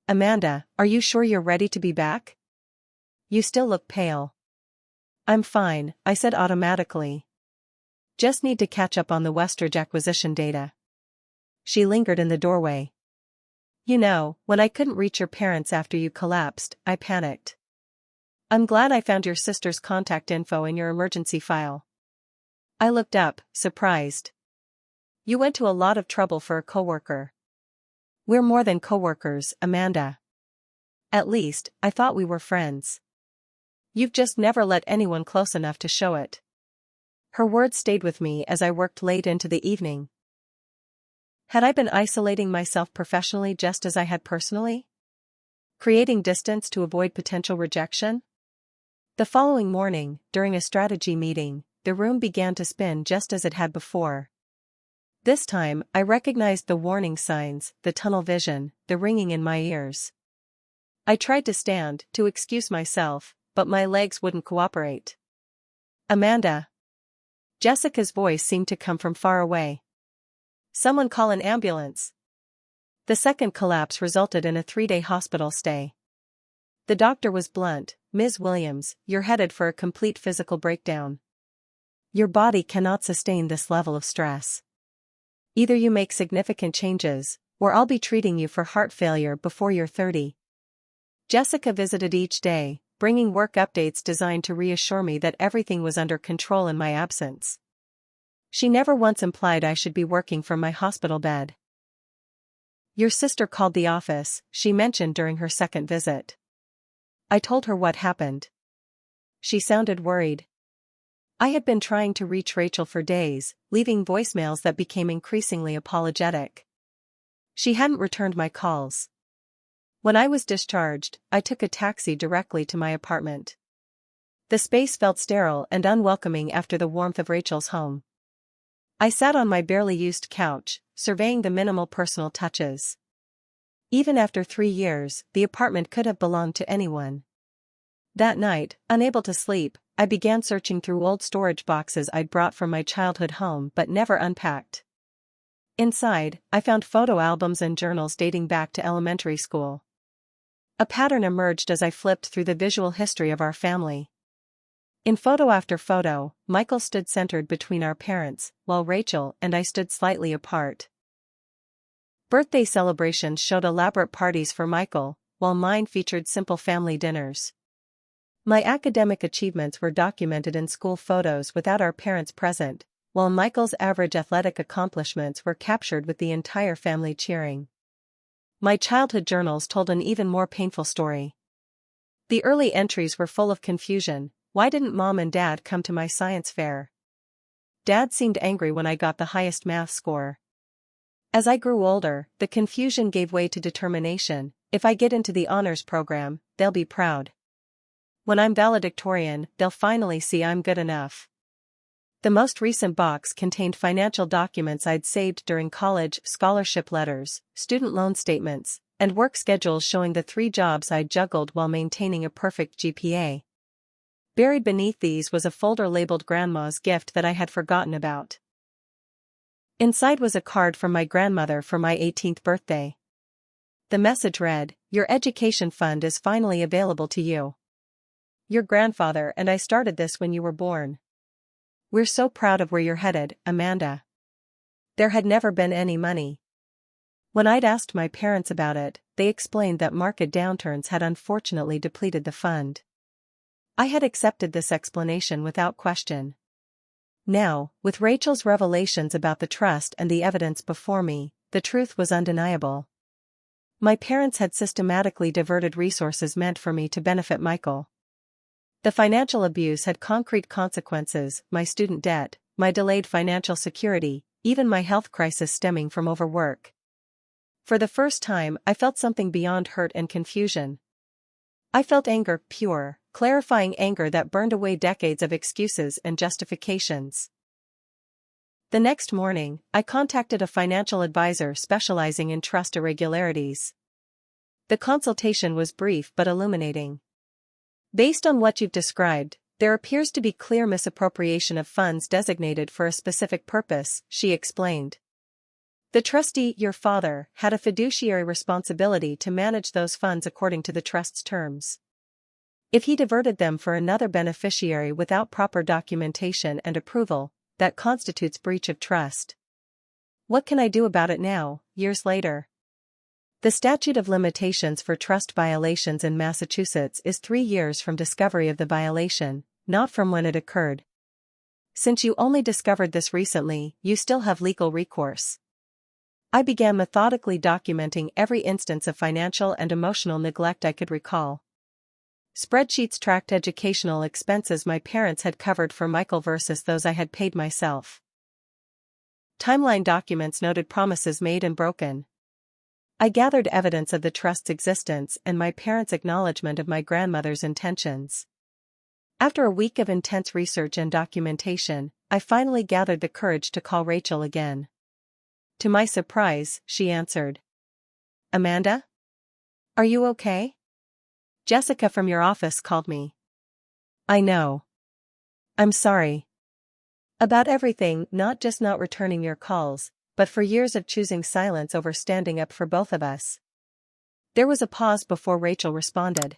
Amanda, are you sure you're ready to be back? You still look pale. I'm fine, I said automatically. Just need to catch up on the Westridge acquisition data. She lingered in the doorway. You know, when I couldn't reach your parents after you collapsed, I panicked. I'm glad I found your sister's contact info in your emergency file. I looked up, surprised. You went to a lot of trouble for a coworker. We're more than coworkers, Amanda. At least, I thought we were friends. You've just never let anyone close enough to show it. Her words stayed with me as I worked late into the evening. Had I been isolating myself professionally just as I had personally? Creating distance to avoid potential rejection? The following morning, during a strategy meeting, the room began to spin just as it had before. This time, I recognized the warning signs, the tunnel vision, the ringing in my ears. I tried to stand, to excuse myself, but my legs wouldn't cooperate. Amanda. Jessica's voice seemed to come from far away. Someone call an ambulance. The second collapse resulted in a 3-day hospital stay. The doctor was blunt. "Ms. Williams, you're headed for a complete physical breakdown. Your body cannot sustain this level of stress. Either you make significant changes, or I'll be treating you for heart failure before you're 30. Jessica visited each day, bringing work updates designed to reassure me that everything was under control in my absence. She never once implied I should be working from my hospital bed. "Your sister called the office," she mentioned during her second visit. I told her what happened. She sounded worried. I had been trying to reach Rachel for days, leaving voicemails that became increasingly apologetic. She hadn't returned my calls. When I was discharged, I took a taxi directly to my apartment. The space felt sterile and unwelcoming after the warmth of Rachel's home. I sat on my barely used couch, surveying the minimal personal touches. Even after 3 years, the apartment could have belonged to anyone. That night, unable to sleep, I began searching through old storage boxes I'd brought from my childhood home but never unpacked. Inside, I found photo albums and journals dating back to elementary school. A pattern emerged as I flipped through the visual history of our family. In photo after photo, Michael stood centered between our parents, while Rachel and I stood slightly apart. Birthday celebrations showed elaborate parties for Michael, while mine featured simple family dinners. My academic achievements were documented in school photos without our parents present, while Michael's average athletic accomplishments were captured with the entire family cheering. My childhood journals told an even more painful story. The early entries were full of confusion. Why didn't Mom and Dad come to my science fair? Dad seemed angry when I got the highest math score. As I grew older, the confusion gave way to determination. If I get into the honors program, they'll be proud. When I'm valedictorian, they'll finally see I'm good enough. The most recent box contained financial documents I'd saved during college, scholarship letters, student loan statements, and work schedules showing the 3 jobs I'd juggled while maintaining a perfect GPA. Buried beneath these was a folder labeled Grandma's gift that I had forgotten about. Inside was a card from my grandmother for my 18th birthday. The message read, "Your education fund is finally available to you. Your grandfather and I started this when you were born. We're so proud of where you're headed, Amanda." There had never been any money. When I'd asked my parents about it, they explained that market downturns had unfortunately depleted the fund. I had accepted this explanation without question. Now, with Rachel's revelations about the trust and the evidence before me, the truth was undeniable. My parents had systematically diverted resources meant for me to benefit Michael. The financial abuse had concrete consequences: my student debt, my delayed financial security, even my health crisis stemming from overwork. For the first time, I felt something beyond hurt and confusion. I felt anger, pure, clarifying anger that burned away decades of excuses and justifications. The next morning, I contacted a financial advisor specializing in trust irregularities. The consultation was brief but illuminating. "Based on what you've described, there appears to be clear misappropriation of funds designated for a specific purpose," she explained. "The trustee, your father, had a fiduciary responsibility to manage those funds according to the trust's terms. If he diverted them for another beneficiary without proper documentation and approval, that constitutes breach of trust. What can I do about it now, years later?" The statute of limitations for trust violations in Massachusetts is 3 years from discovery of the violation, not from when it occurred. Since you only discovered this recently, you still have legal recourse. I began methodically documenting every instance of financial and emotional neglect I could recall. Spreadsheets tracked educational expenses my parents had covered for Michael versus those I had paid myself. Timeline documents noted promises made and broken. I gathered evidence of the trust's existence and my parents' acknowledgement of my grandmother's intentions. After a week of intense research and documentation, I finally gathered the courage to call Rachel again. To my surprise, she answered. "Amanda? Are you okay? Jessica from your office called me." "I know. I'm sorry. About everything, not just not returning your calls, but for years of choosing silence over standing up for both of us. There was a pause before Rachel responded.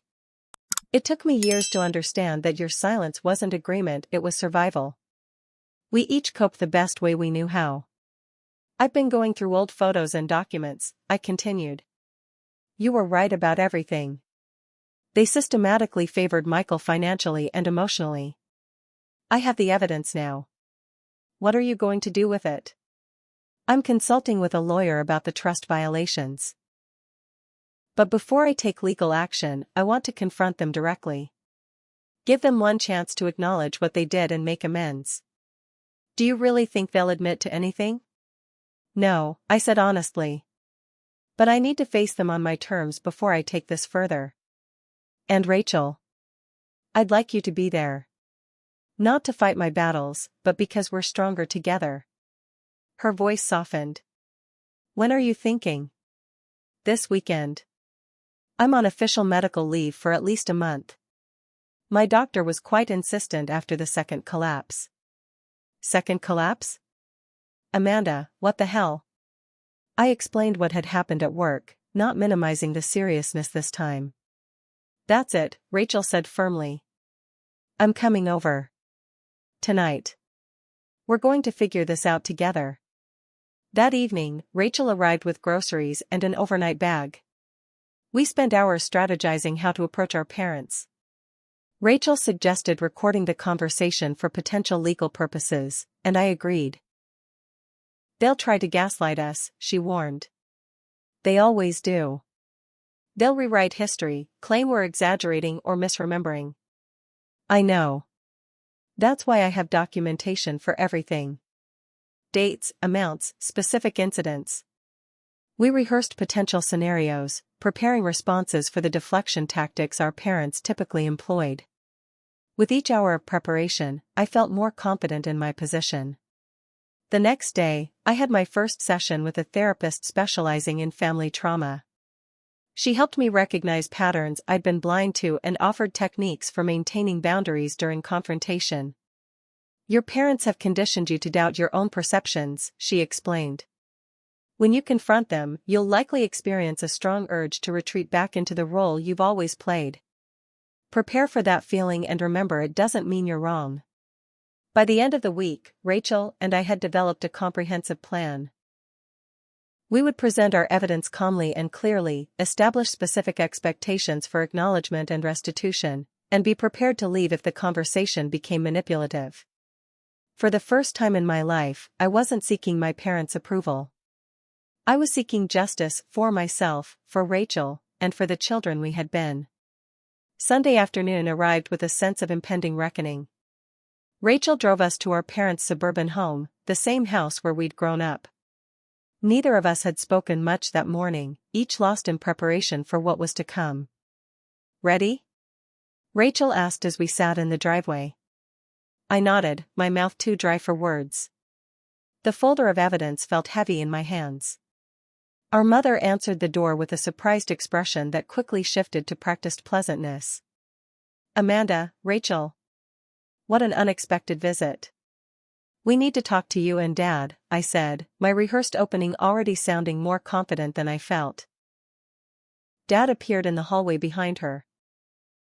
It took me years to understand that your silence wasn't agreement, it was survival. We each coped the best way we knew how. I've been going through old photos and documents, I continued. You were right about everything. They systematically favored Michael financially and emotionally. I have the evidence now. What are you going to do with it? I'm consulting with a lawyer about the trust violations. But before I take legal action, I want to confront them directly. Give them one chance to acknowledge what they did and make amends. Do you really think they'll admit to anything? No, I said honestly. But I need to face them on my terms before I take this further. And Rachel? I'd like you to be there. Not to fight my battles, but because we're stronger together. Her voice softened. When are you thinking? This weekend. I'm on official medical leave for at least a month. My doctor was quite insistent after the second collapse. Second collapse? Amanda, what the hell? I explained what had happened at work, not minimizing the seriousness this time. That's it, Rachel said firmly. I'm coming over. Tonight. We're going to figure this out together. That evening, Rachel arrived with groceries and an overnight bag. We spent hours strategizing how to approach our parents. Rachel suggested recording the conversation for potential legal purposes, and I agreed. They'll try to gaslight us, she warned. They always do. They'll rewrite history, claim we're exaggerating or misremembering. I know. That's why I have documentation for everything. Dates, amounts, specific incidents. We rehearsed potential scenarios, preparing responses for the deflection tactics our parents typically employed. With each hour of preparation, I felt more confident in my position. The next day, I had my first session with a therapist specializing in family trauma. She helped me recognize patterns I'd been blind to and offered techniques for maintaining boundaries during confrontation. Your parents have conditioned you to doubt your own perceptions, she explained. When you confront them, you'll likely experience a strong urge to retreat back into the role you've always played. Prepare for that feeling and remember it doesn't mean you're wrong. By the end of the week, Rachel and I had developed a comprehensive plan. We would present our evidence calmly and clearly, establish specific expectations for acknowledgement and restitution, and be prepared to leave if the conversation became manipulative. For the first time in my life, I wasn't seeking my parents' approval. I was seeking justice for myself, for Rachel, and for the children we had been. Sunday afternoon arrived with a sense of impending reckoning. Rachel drove us to our parents' suburban home, the same house where we'd grown up. Neither of us had spoken much that morning, each lost in preparation for what was to come. Ready? Rachel asked as we sat in the driveway. I nodded, my mouth too dry for words. The folder of evidence felt heavy in my hands. Our mother answered the door with a surprised expression that quickly shifted to practiced pleasantness. Amanda, Rachel. What an unexpected visit. We need to talk to you and Dad, I said, my rehearsed opening already sounding more confident than I felt. Dad appeared in the hallway behind her.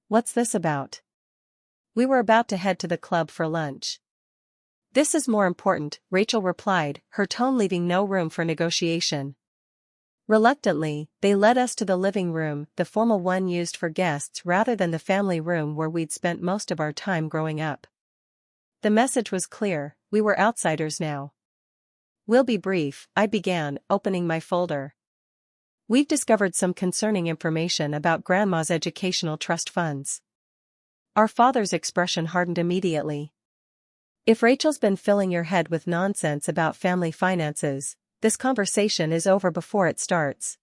What's this about? We were about to head to the club for lunch. This is more important, Rachel replied, her tone leaving no room for negotiation. Reluctantly, they led us to the living room, the formal one used for guests rather than the family room where we'd spent most of our time growing up. The message was clear, we were outsiders now. We'll be brief, I began, opening my folder. We've discovered some concerning information about Grandma's educational trust funds. Our father's expression hardened immediately. If Rachel's been filling your head with nonsense about family finances, this conversation is over before it starts.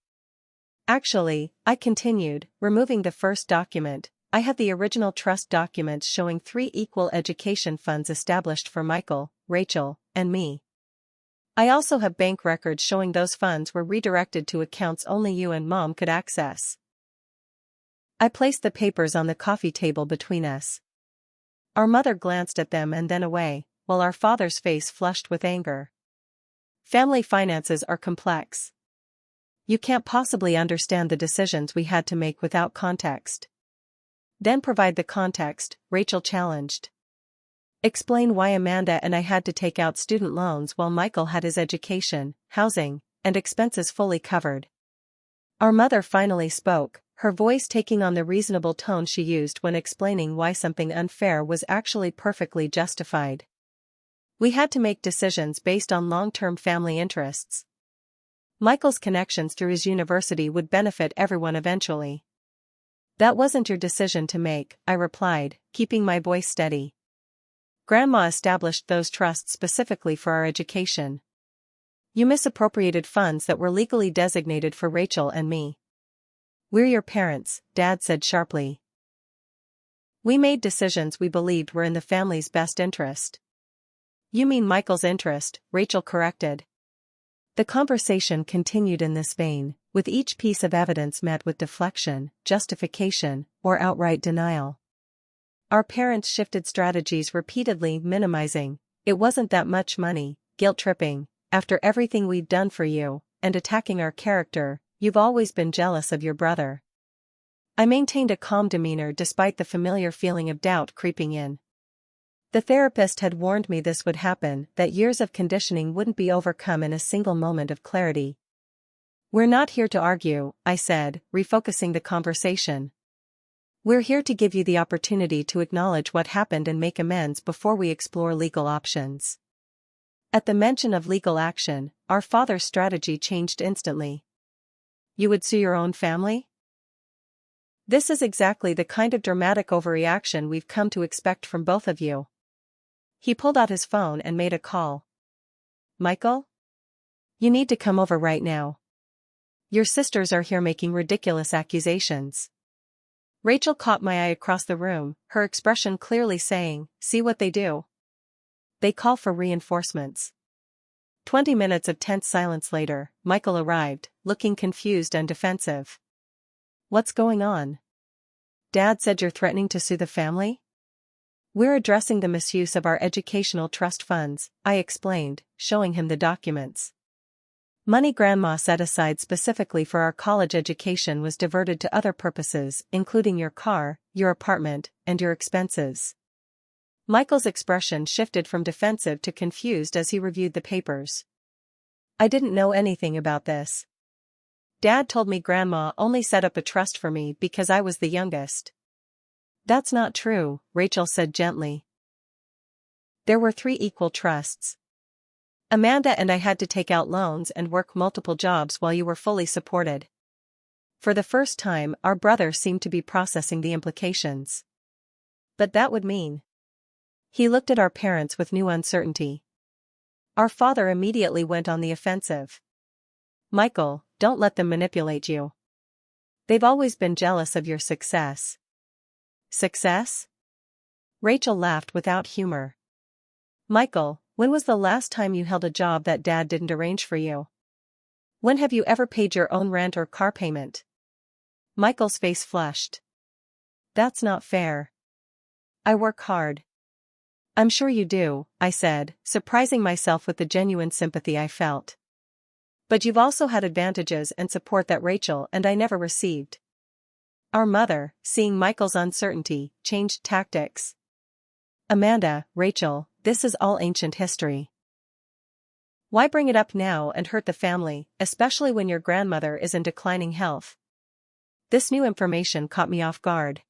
Actually, I continued, removing the first document, I have the original trust documents showing 3 equal education funds established for Michael, Rachel, and me. I also have bank records showing those funds were redirected to accounts only you and Mom could access. I placed the papers on the coffee table between us. Our mother glanced at them and then away, while our father's face flushed with anger. Family finances are complex. You can't possibly understand the decisions we had to make without context. Then provide the context, Rachel challenged. Explain why Amanda and I had to take out student loans while Michael had his education, housing, and expenses fully covered. Our mother finally spoke, her voice taking on the reasonable tone she used when explaining why something unfair was actually perfectly justified. We had to make decisions based on long-term family interests. Michael's connections through his university would benefit everyone eventually. That wasn't your decision to make, I replied, keeping my voice steady. Grandma established those trusts specifically for our education. You misappropriated funds that were legally designated for Rachel and me. We're your parents, Dad said sharply. We made decisions we believed were in the family's best interest. You mean Michael's interest, Rachel corrected. The conversation continued in this vein, with each piece of evidence met with deflection, justification, or outright denial. Our parents shifted strategies repeatedly, minimizing, "It wasn't that much money," guilt-tripping, "After everything we've done for you," and attacking our character, "You've always been jealous of your brother." I maintained a calm demeanor despite the familiar feeling of doubt creeping in. The therapist had warned me this would happen, that years of conditioning wouldn't be overcome in a single moment of clarity. We're not here to argue, I said, refocusing the conversation. We're here to give you the opportunity to acknowledge what happened and make amends before we explore legal options. At the mention of legal action, our father's strategy changed instantly. You would sue your own family? This is exactly the kind of dramatic overreaction we've come to expect from both of you. He pulled out his phone and made a call. Michael? You need to come over right now. Your sisters are here making ridiculous accusations. Rachel caught my eye across the room, her expression clearly saying, "See what they do. They call for reinforcements." 20 minutes of tense silence later, Michael arrived, looking confused and defensive. What's going on? Dad said you're threatening to sue the family? We're addressing the misuse of our educational trust funds, I explained, showing him the documents. Money Grandma set aside specifically for our college education was diverted to other purposes, including your car, your apartment, and your expenses. Michael's expression shifted from defensive to confused as he reviewed the papers. I didn't know anything about this. Dad told me Grandma only set up a trust for me because I was the youngest. That's not true, Rachel said gently. There were 3 equal trusts. Amanda and I had to take out loans and work multiple jobs while you were fully supported. For the first time, our brother seemed to be processing the implications. But that would mean. He looked at our parents with new uncertainty. Our father immediately went on the offensive. Michael, don't let them manipulate you. They've always been jealous of your success. Success? Rachel laughed without humor. Michael, when was the last time you held a job that Dad didn't arrange for you? When have you ever paid your own rent or car payment? Michael's face flushed. That's not fair. I work hard. I'm sure you do, I said, surprising myself with the genuine sympathy I felt. But you've also had advantages and support that Rachel and I never received. Our mother, seeing Michael's uncertainty, changed tactics. Amanda, Rachel, this is all ancient history. Why bring it up now and hurt the family, especially when your grandmother is in declining health? This new information caught me off guard.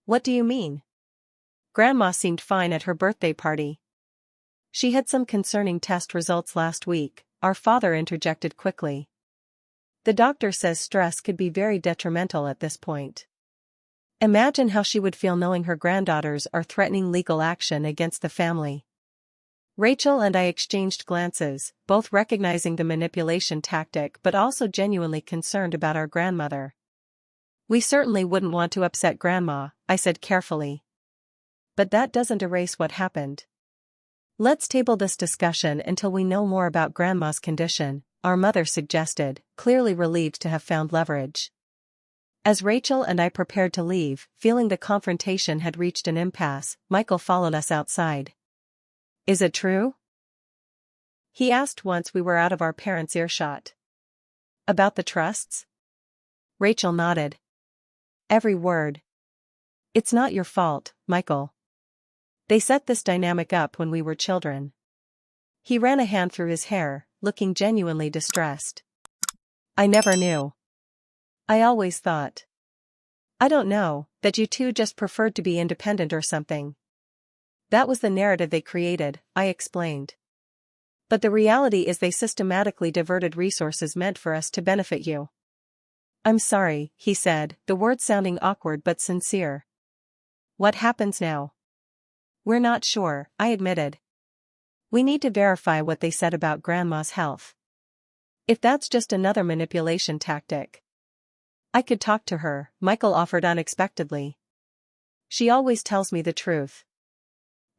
What do you mean? Grandma seemed fine at her birthday party. She had some concerning test results last week, our father interjected quickly. The doctor says stress could be very detrimental at this point. Imagine how she would feel knowing her granddaughters are threatening legal action against the family. Rachel and I exchanged glances, both recognizing the manipulation tactic but also genuinely concerned about our grandmother. We certainly wouldn't want to upset Grandma, I said carefully. But that doesn't erase what happened. Let's table this discussion until we know more about Grandma's condition, our mother suggested, clearly relieved to have found leverage. As Rachel and I prepared to leave, feeling the confrontation had reached an impasse, Michael followed us outside. Is it true? he asked once we were out of our parents' earshot. About the trusts? Rachel nodded. Every word. It's not your fault, Michael. They set this dynamic up when we were children. He ran a hand through his hair, looking genuinely distressed. I never knew. I always thought. I don't know, that you two just preferred to be independent or something. That was the narrative they created, I explained. But the reality is they systematically diverted resources meant for us to benefit you. I'm sorry, he said, the words sounding awkward but sincere. What happens now? We're not sure, I admitted. We need to verify what they said about Grandma's health. If that's just another manipulation tactic. I could talk to her, Michael offered unexpectedly. She always tells me the truth.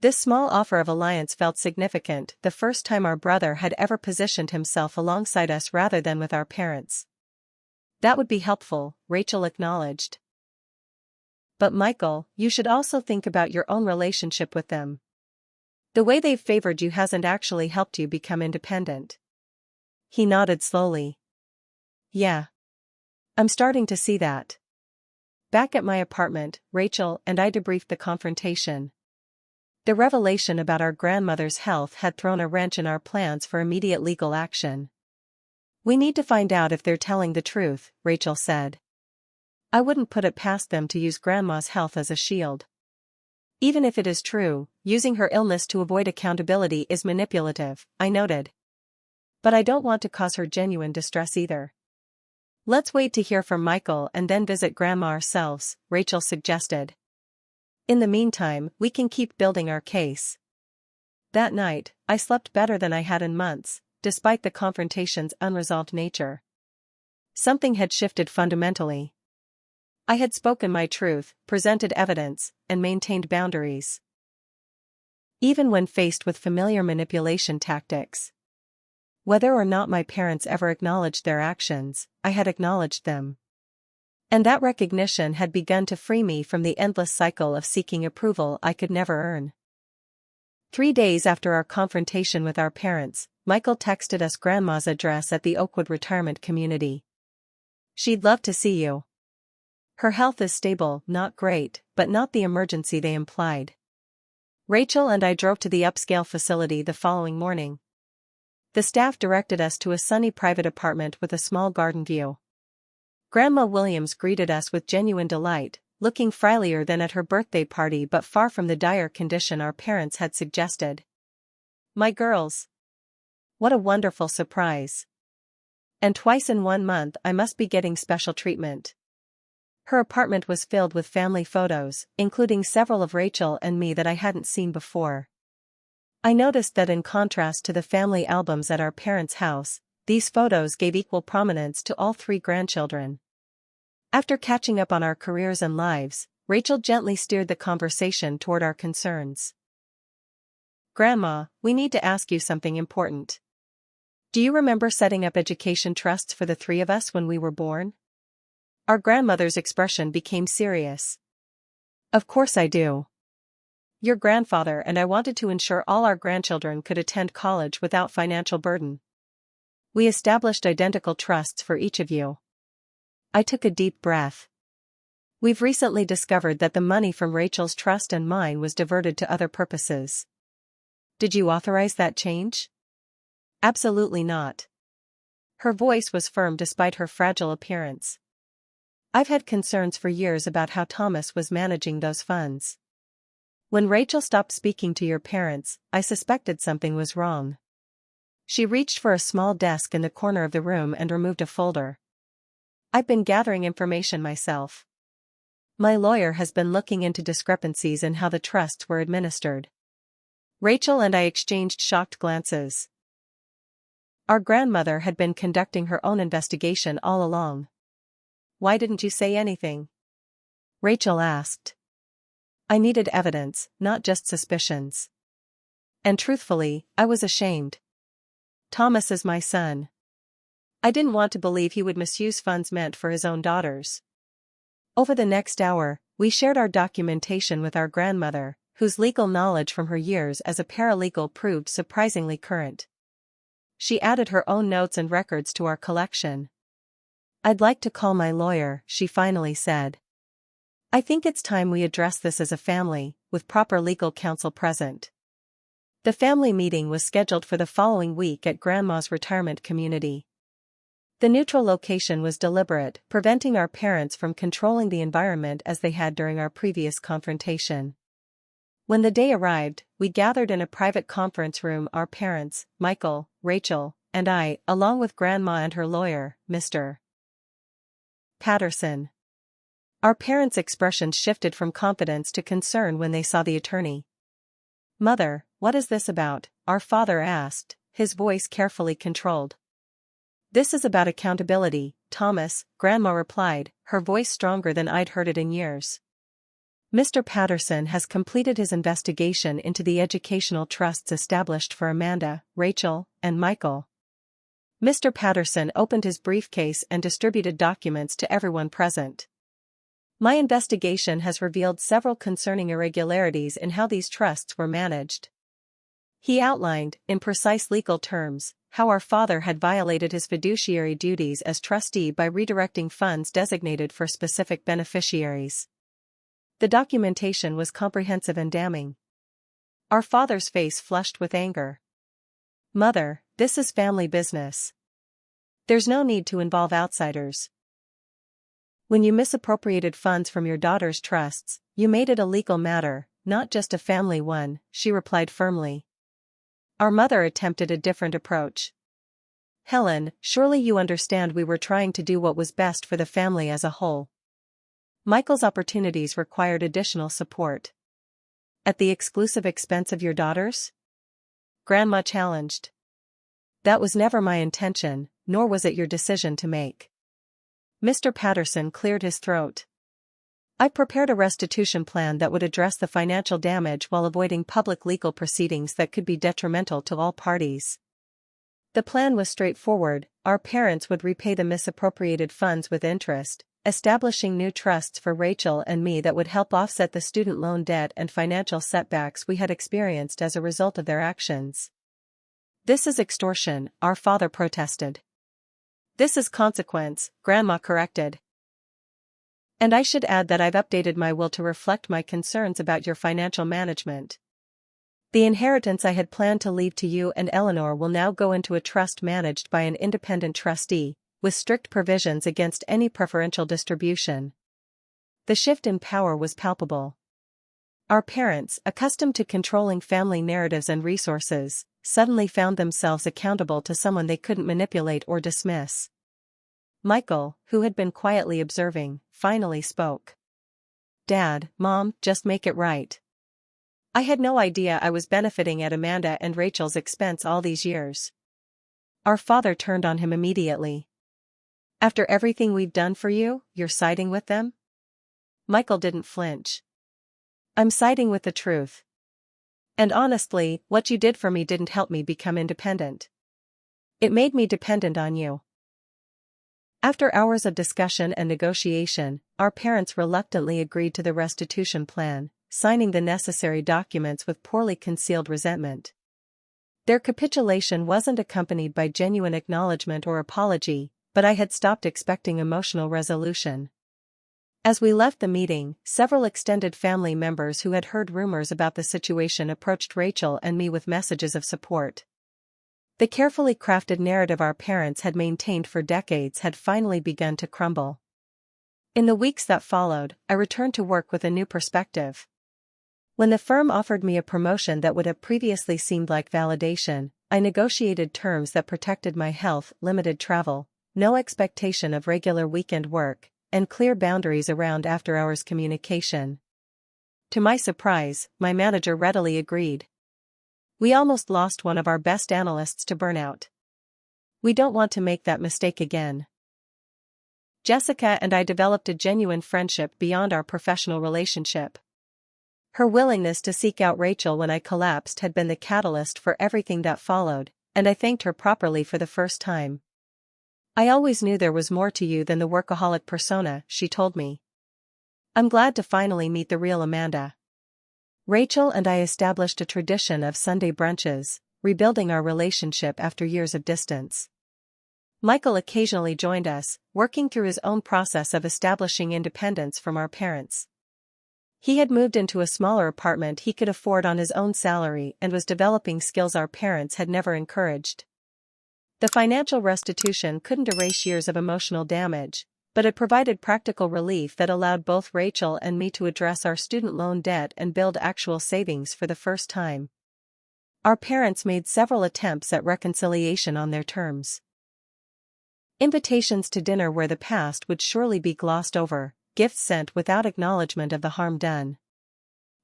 This small offer of alliance felt significant, the first time our brother had ever positioned himself alongside us rather than with our parents. That would be helpful, Rachel acknowledged. But Michael, you should also think about your own relationship with them. The way they've favored you hasn't actually helped you become independent. He nodded slowly. Yeah. I'm starting to see that. Back at my apartment, Rachel and I debriefed the confrontation. The revelation about our grandmother's health had thrown a wrench in our plans for immediate legal action. We need to find out if they're telling the truth, Rachel said. I wouldn't put it past them to use Grandma's health as a shield. Even if it is true, using her illness to avoid accountability is manipulative, I noted. But I don't want to cause her genuine distress either. Let's wait to hear from Michael and then visit Grandma ourselves, Rachel suggested. In the meantime, we can keep building our case. That night, I slept better than I had in months, despite the confrontation's unresolved nature. Something had shifted fundamentally. I had spoken my truth, presented evidence, and maintained boundaries. Even when faced with familiar manipulation tactics. Whether or not my parents ever acknowledged their actions, I had acknowledged them. And that recognition had begun to free me from the endless cycle of seeking approval I could never earn. 3 days after our confrontation with our parents, Michael texted us Grandma's address at the Oakwood retirement community. She'd love to see you. Her health is stable, not great, but not the emergency they implied. Rachel and I drove to the upscale facility the following morning. The staff directed us to a sunny private apartment with a small garden view. Grandma Williams greeted us with genuine delight, looking frilier than at her birthday party but far from the dire condition our parents had suggested. My girls! What a wonderful surprise. And twice in 1 month I must be getting special treatment. Her apartment was filled with family photos, including several of Rachel and me that I hadn't seen before. I noticed that in contrast to the family albums at our parents' house, these photos gave equal prominence to all 3 grandchildren. After catching up on our careers and lives, Rachel gently steered the conversation toward our concerns. Grandma, we need to ask you something important. Do you remember setting up education trusts for the 3 of us when we were born? Our grandmother's expression became serious. Of course I do. Your grandfather and I wanted to ensure all our grandchildren could attend college without financial burden. We established identical trusts for each of you. I took a deep breath. We've recently discovered that the money from Rachel's trust and mine was diverted to other purposes. Did you authorize that change? Absolutely not. Her voice was firm despite her fragile appearance. I've had concerns for years about how Thomas was managing those funds. When Rachel stopped speaking to your parents, I suspected something was wrong. She reached for a small desk in the corner of the room and removed a folder. I've been gathering information myself. My lawyer has been looking into discrepancies in how the trusts were administered. Rachel and I exchanged shocked glances. Our grandmother had been conducting her own investigation all along. Why didn't you say anything? Rachel asked. I needed evidence, not just suspicions. And truthfully, I was ashamed. Thomas is my son. I didn't want to believe he would misuse funds meant for his own daughters. Over the next hour, we shared our documentation with our grandmother, whose legal knowledge from her years as a paralegal proved surprisingly current. she added her own notes and records to our collection. "I'd like to call my lawyer," she finally said. "I think it's time we address this as a family, with proper legal counsel present." The family meeting was scheduled for the following week at Grandma's retirement community. The neutral location was deliberate, preventing our parents from controlling the environment as they had during our previous confrontation. When the day arrived, we gathered in a private conference room, our parents, Michael, Rachel, and I, along with Grandma and her lawyer, Mr. Patterson. Our parents' expressions shifted from confidence to concern when they saw the attorney. "Mother, what is this about?" our father asked, his voice carefully controlled. "This is about accountability, Thomas," Grandma replied, her voice stronger than I'd heard it in years. "Mr. Patterson has completed his investigation into the educational trusts established for Amanda, Rachel, and Michael." Mr. Patterson opened his briefcase and distributed documents to everyone present. "My investigation has revealed several concerning irregularities in how these trusts were managed." He outlined, in precise legal terms, how our father had violated his fiduciary duties as trustee by redirecting funds designated for specific beneficiaries. The documentation was comprehensive and damning. Our father's face flushed with anger. "Mother, this is family business. There's no need to involve outsiders. When you misappropriated funds from your daughter's trusts, you made it a legal matter, not just a family one," she replied firmly. Our mother attempted a different approach. "Helen, surely you understand we were trying to do what was best for the family as a whole. Michael's opportunities required additional support. At the exclusive expense of your daughters?" Grandma challenged. "That was never my intention, nor was it your decision to make." Mr. Patterson cleared his throat. "I prepared a restitution plan that would address the financial damage while avoiding public legal proceedings that could be detrimental to all parties. The plan was straightforward: our parents would repay the misappropriated funds with interest, establishing new trusts for Rachel and me that would help offset the student loan debt and financial setbacks we had experienced as a result of their actions." "This is extortion," our father protested. "This is consequence," Grandma corrected. "And I should add that I've updated my will to reflect my concerns about your financial management. The inheritance I had planned to leave to you and Eleanor will now go into a trust managed by an independent trustee, with strict provisions against any preferential distribution." The shift in power was palpable. Our parents, accustomed to controlling family narratives and resources, suddenly found themselves accountable to someone they couldn't manipulate or dismiss. Michael, who had been quietly observing, finally spoke. "Dad, Mom, just make it right. I had no idea I was benefiting at Amanda and Rachel's expense all these years." Our father turned on him immediately. "After everything we've done for you, you're siding with them?" Michael didn't flinch. "I'm siding with the truth. And honestly, what you did for me didn't help me become independent. It made me dependent on you." After hours of discussion and negotiation, our parents reluctantly agreed to the restitution plan, signing the necessary documents with poorly concealed resentment. Their capitulation wasn't accompanied by genuine acknowledgement or apology, but I had stopped expecting emotional resolution. As we left the meeting, several extended family members who had heard rumors about the situation approached Rachel and me with messages of support. The carefully crafted narrative our parents had maintained for decades had finally begun to crumble. In the weeks that followed, I returned to work with a new perspective. When the firm offered me a promotion that would have previously seemed like validation, I negotiated terms that protected my health, limited travel, no expectation of regular weekend work, and clear boundaries around after-hours communication. To my surprise, my manager readily agreed. "We almost lost one of our best analysts to burnout. We don't want to make that mistake again." Jessica and I developed a genuine friendship beyond our professional relationship. Her willingness to seek out Rachel when I collapsed had been the catalyst for everything that followed, and I thanked her properly for the first time. "I always knew there was more to you than the workaholic persona," she told me. "I'm glad to finally meet the real Amanda." Rachel and I established a tradition of Sunday brunches, rebuilding our relationship after years of distance. Michael occasionally joined us, working through his own process of establishing independence from our parents. He had moved into a smaller apartment he could afford on his own salary and was developing skills our parents had never encouraged. The financial restitution couldn't erase years of emotional damage, but it provided practical relief that allowed both Rachel and me to address our student loan debt and build actual savings for the first time. Our parents made several attempts at reconciliation on their terms. Invitations to dinner where the past would surely be glossed over, gifts sent without acknowledgement of the harm done.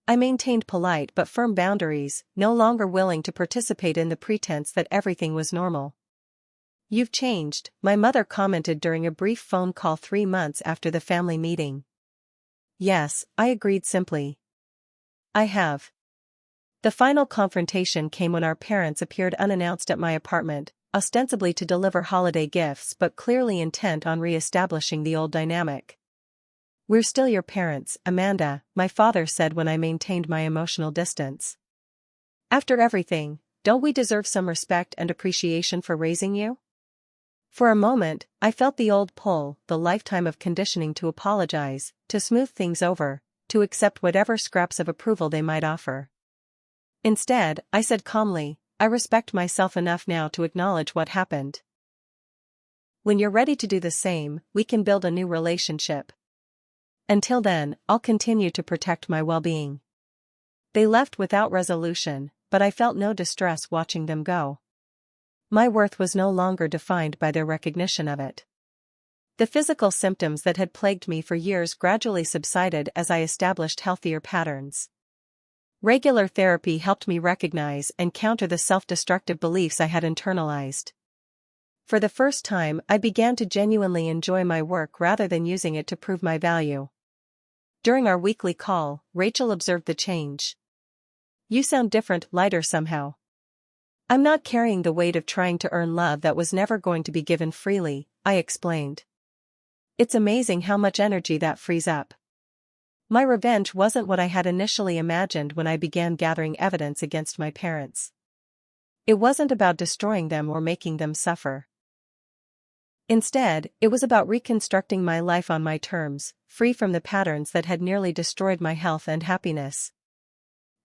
I maintained polite but firm boundaries, no longer willing to participate in the pretense that everything was normal. "You've changed," my mother commented during a brief phone call 3 months after the family meeting. "Yes," I agreed simply. "I have." The final confrontation came when our parents appeared unannounced at my apartment, ostensibly to deliver holiday gifts but clearly intent on re-establishing the old dynamic. "We're still your parents, Amanda," my father said when I maintained my emotional distance. "After everything, don't we deserve some respect and appreciation for raising you?" For a moment, I felt the old pull, the lifetime of conditioning to apologize, to smooth things over, to accept whatever scraps of approval they might offer. Instead, I said calmly, "I respect myself enough now to acknowledge what happened. When you're ready to do the same, we can build a new relationship. Until then, I'll continue to protect my well-being." They left without resolution, but I felt no distress watching them go. My worth was no longer defined by their recognition of it. The physical symptoms that had plagued me for years gradually subsided as I established healthier patterns. Regular therapy helped me recognize and counter the self-destructive beliefs I had internalized. For the first time, I began to genuinely enjoy my work rather than using it to prove my value. During our weekly call, Rachel observed the change. "You sound different, lighter somehow." "I'm not carrying the weight of trying to earn love that was never going to be given freely," I explained. "It's amazing how much energy that frees up." My revenge wasn't what I had initially imagined when I began gathering evidence against my parents. It wasn't about destroying them or making them suffer. Instead, it was about reconstructing my life on my terms, free from the patterns that had nearly destroyed my health and happiness.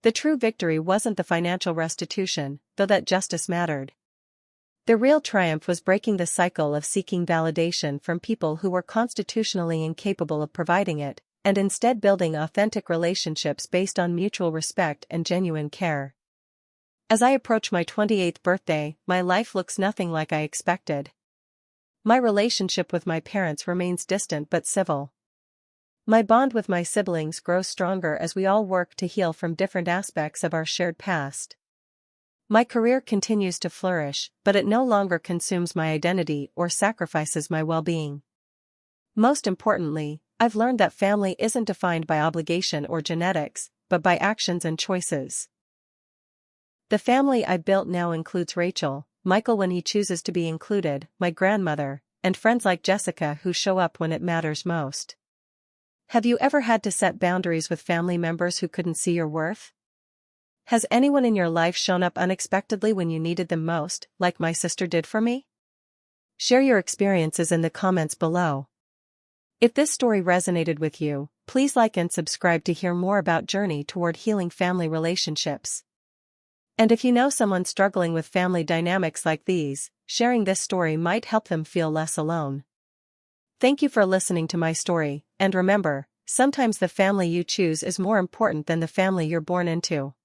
The true victory wasn't the financial restitution, though that justice mattered. The real triumph was breaking the cycle of seeking validation from people who were constitutionally incapable of providing it, and instead building authentic relationships based on mutual respect and genuine care. As I approach my 28th birthday, my life looks nothing like I expected. My relationship with my parents remains distant but civil. My bond with my siblings grows stronger as we all work to heal from different aspects of our shared past. My career continues to flourish, but it no longer consumes my identity or sacrifices my well-being. Most importantly, I've learned that family isn't defined by obligation or genetics, but by actions and choices. The family I've built now includes Rachel, Michael when he chooses to be included, my grandmother, and friends like Jessica who show up when it matters most. Have you ever had to set boundaries with family members who couldn't see your worth? Has anyone in your life shown up unexpectedly when you needed them most, like my sister did for me? Share your experiences in the comments below. If this story resonated with you, please like and subscribe to hear more about journey toward healing family relationships. And if you know someone struggling with family dynamics like these, sharing this story might help them feel less alone. Thank you for listening to my story, and remember, sometimes the family you choose is more important than the family you're born into.